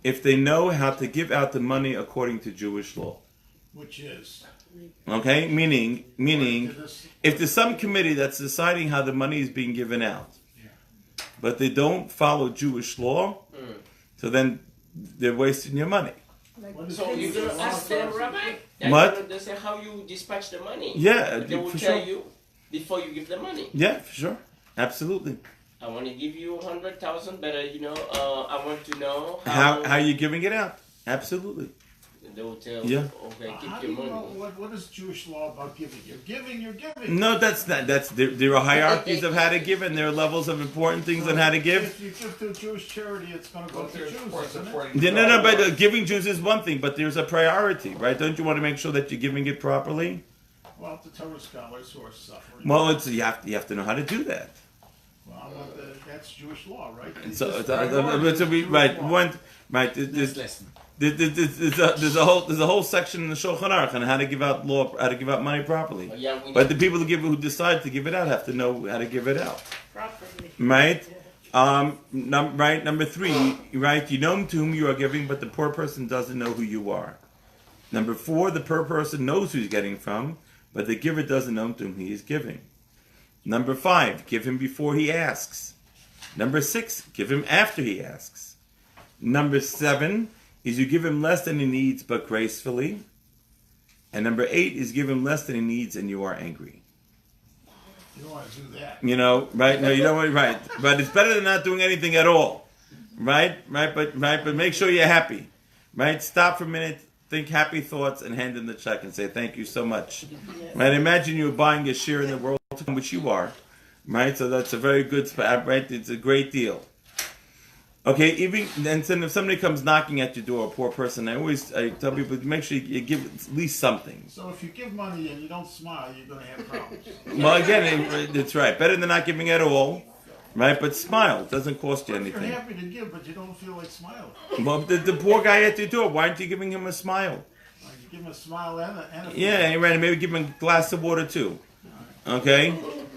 if they know how to give out the money according to Jewish law. Which is? Okay? Meaning if there's some committee that's deciding how the money is being given out, but they don't follow Jewish law, so then they're wasting your money. So you're going to ask them, Rabbi? What? They say how you dispatch the money. Yeah, They will for tell sure. you before you give the money. Yeah, for sure. Absolutely. I want to give you 100,000, but I want to know How you're giving it out. Absolutely. They will tell. Yeah. Okay, How keep do your you know money. what is Jewish law about giving? You're giving. No, that's not. There are hierarchies of how to give, and there are levels of important things on how to give. If you give to a Jewish charity, it's going to go to Jews, isn't it? Yeah, no, but giving Jews is one thing, but there's a priority, right? Don't you want to make sure that you're giving it properly? Well, the Torah scholars who are suffering. Well, you have to know how to do that. Well, that's Jewish law, right? There's a whole section in the Shulchan Aruch on how to give out money properly. But the people who decide to give it out have to know how to give it out. Properly. Right? Number 3, right? You know to whom you are giving, but the poor person doesn't know who you are. Number 4, the poor person knows who he's getting from, but the giver doesn't know to whom he is giving. Number 5, give him before he asks. Number 6, give him after he asks. Number 7 is you give him less than he needs, but gracefully. And number 8 is give him less than he needs, and you are angry. You don't want to do that. Right? No, you don't want, right. But it's better than not doing anything at all. Right? But make sure you're happy. Right? Stop for a minute, think happy thoughts, and hand in the check and say thank you so much. Right? Imagine you're buying a share in the world, which you are. Right? So that's a very good spot, right? It's a great deal. Okay, even then, if somebody comes knocking at your door, a poor person, I tell people make sure you give at least something. So if you give money and you don't smile, you're going to have problems. Well, again, that's right. Better than not giving at all, right? But smile. It doesn't cost you You're anything. happy to give, but you don't feel like smiling. Well, the poor guy at your door, why aren't you giving him a smile? You give him a smile and a Yeah, right. Maybe give him a glass of water too. Okay,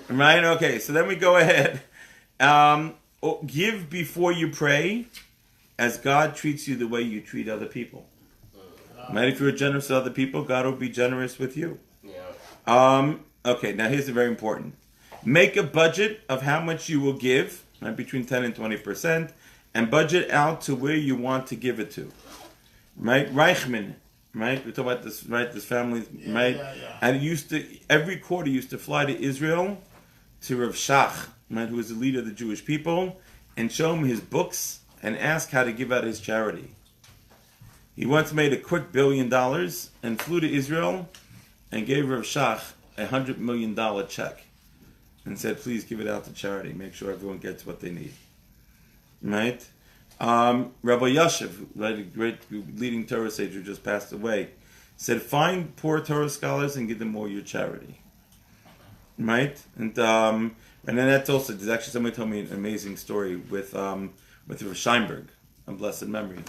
right? Okay. So then we go ahead. Give before you pray, as God treats you the way you treat other people. Right? If you're generous to other people, God will be generous with you. Yeah. Okay, now here's very important. Make a budget of how much you will give, right, between 10 and 20%, and budget out to where you want to give it to. Right? Reichman, right? We talk about this, right? This family, right? Yeah. And every quarter used to fly to Israel to Rav Shach, right, who was the leader of the Jewish people, and show him his books and ask how to give out his charity. He once made a quick $1 billion and flew to Israel and gave Rav Shach $100 million check and said, please give it out to charity. Make sure everyone gets what they need. Right? Rabbi Yashiv, right, a great leading Torah sage who just passed away, said, find poor Torah scholars and give them all your charity. Right? And then that's also, there's actually somebody told me an amazing story with Rav Scheinberg, of blessed memory.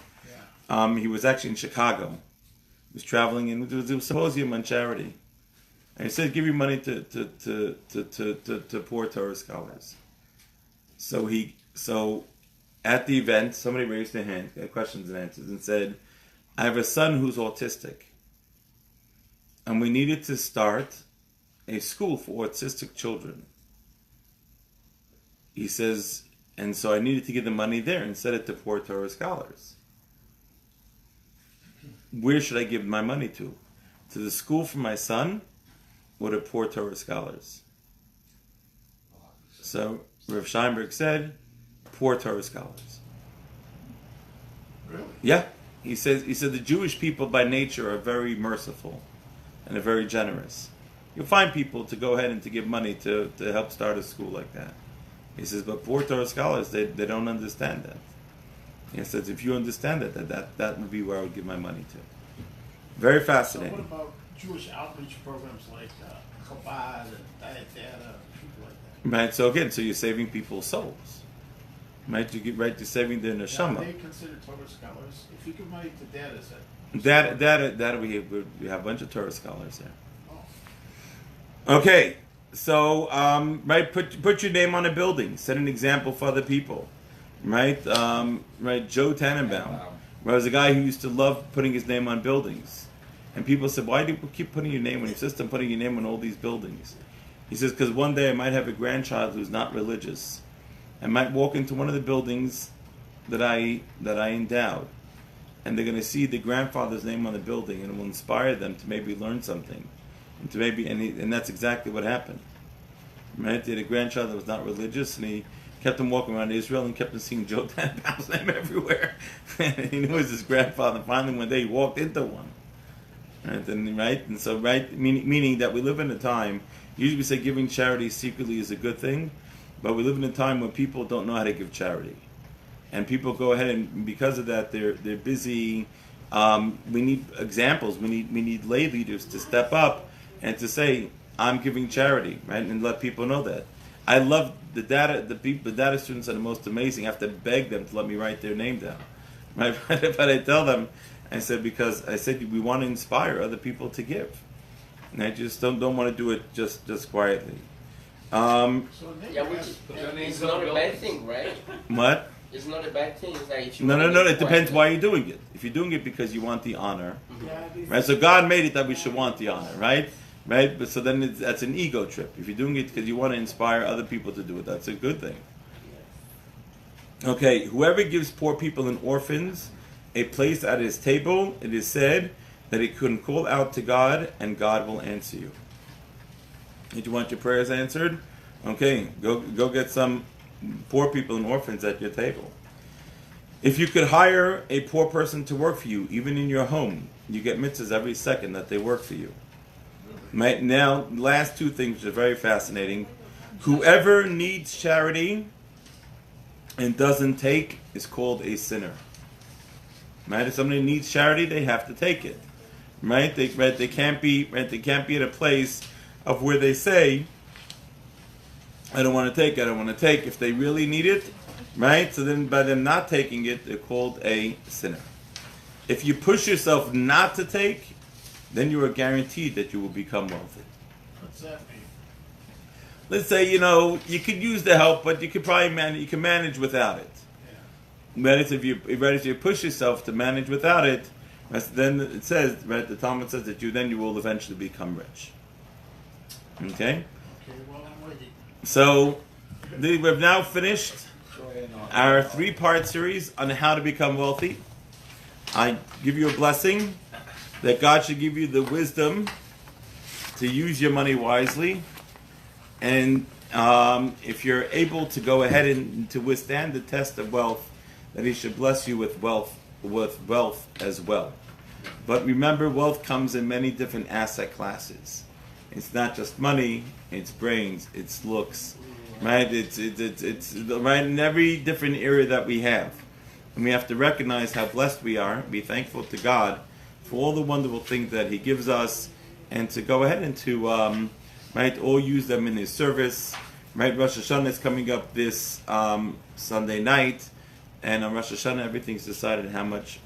Yeah. He was actually in Chicago. He was traveling and there was a symposium on charity. And he said, give your money to poor Torah scholars. So at the event, somebody raised their hand, got questions and answers, and said, I have a son who's autistic. And we needed to start a school for autistic children. He says, and so I needed to give the money there and set it to poor Torah scholars. Where should I give my money to? To the school for my son or to poor Torah scholars? So Rav Scheinberg said, poor Torah scholars. Really? Yeah. He said the Jewish people by nature are very merciful and are very generous. You'll find people to go ahead and to give money to help start a school like that. He says, but poor Torah scholars, they don't understand that. He says, if you understand that would be where I would give my money to. Very fascinating. So what about Jewish outreach programs like Chabad and Dietera, people like that? Right, so again, so you're saving people's souls. Right, you get right to saving their neshama. Are they considered Torah scholars? If you give money to dad, is that? That we have a bunch of Torah scholars there. Okay, so right, put your name on a building. Set an example for other people. Right, right. Joe Tannenbaum was a guy who used to love putting his name on buildings, and people said, "Why do you keep putting your name on your system? Putting your name on all these buildings?" He says, "Because one day I might have a grandchild who's not religious. I might walk into one of the buildings that I endowed, and they're going to see the grandfather's name on the building, and it will inspire them to maybe learn something." And to maybe, and that's exactly what happened. Right? They had a grandchild that was not religious, and he kept him walking around Israel and kept him seeing Joe Tannenbaum's name everywhere. And he knew it was his grandfather. Finally, one day he walked into one. And so meaning that we live in a time. Usually we say giving charity secretly is a good thing, but we live in a time when people don't know how to give charity, and people go ahead and because of that they're busy. We need examples. We need lay leaders to step up and to say, I'm giving charity, right? And let people know that. I love the data students are the most amazing. I have to beg them to let me write their name down. Right? But I tell them, because we want to inspire other people to give. And I just don't want to do it just quietly. It's not a bad thing, right? What? It's not a bad thing. It's like if you No. It depends why you're doing it. If you're doing it because you want the honor, right? So God made it that we should want the honor, right? Right. But so then that's an ego trip. If you're doing it because you want to inspire other people to do it, that's a good thing. Okay. Whoever gives poor people and orphans a place at his table, it is said that he can call out to God and God will answer you. Did you want your prayers answered? Okay. Go get some poor people and orphans at your table. If you could hire a poor person to work for you, even in your home, you get mitzvahs every second that they work for you. Right now, last two things are very fascinating. Whoever needs charity and doesn't take is called a sinner. Right? If somebody needs charity, they have to take it. Right? They can't be at a place of where they say, I don't want to take. If they really need it, right? So then by them not taking it, they're called a sinner. If you push yourself not to take, then you are guaranteed that you will become wealthy. What's that mean? Let's say, you could use the help, but you could probably manage without it. Yeah. But if you push yourself to manage without it, then it says, right, the Talmud says that you will eventually become rich. Okay? Okay, well, I'm waiting. So, we've now finished our 3-part series on how to become wealthy. I give you a blessing that God should give you the wisdom to use your money wisely and if you're able to go ahead and to withstand the test of wealth, that He should bless you with wealth as well. But remember, wealth comes in many different asset classes. It's not just money; it's brains, it's looks, right? It's right in every different area that we have, and we have to recognize how blessed we are. Be thankful to God for all the wonderful things that He gives us, and to go ahead and to right, all use them in His service. Right, Rosh Hashanah is coming up this Sunday night, and on Rosh Hashanah everything's decided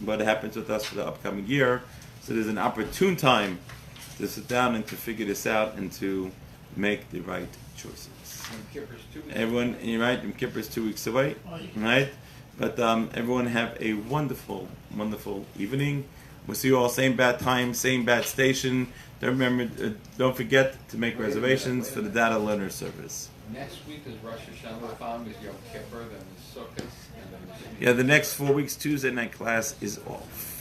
what happens with us for the upcoming year. So there's an opportune time to sit down and to figure this out and to make the right choices. Everyone, you're right, Yom Kippur is 2 weeks away, right? But everyone have a wonderful, wonderful evening. We'll see you all same bad time, same bad station. Don't forget to make reservations for the data learner service. Next week is Rosh Hashanah, following is Yom Kippur, then the Sukkot, and then Yeah, the next 4 weeks, Tuesday night class is off.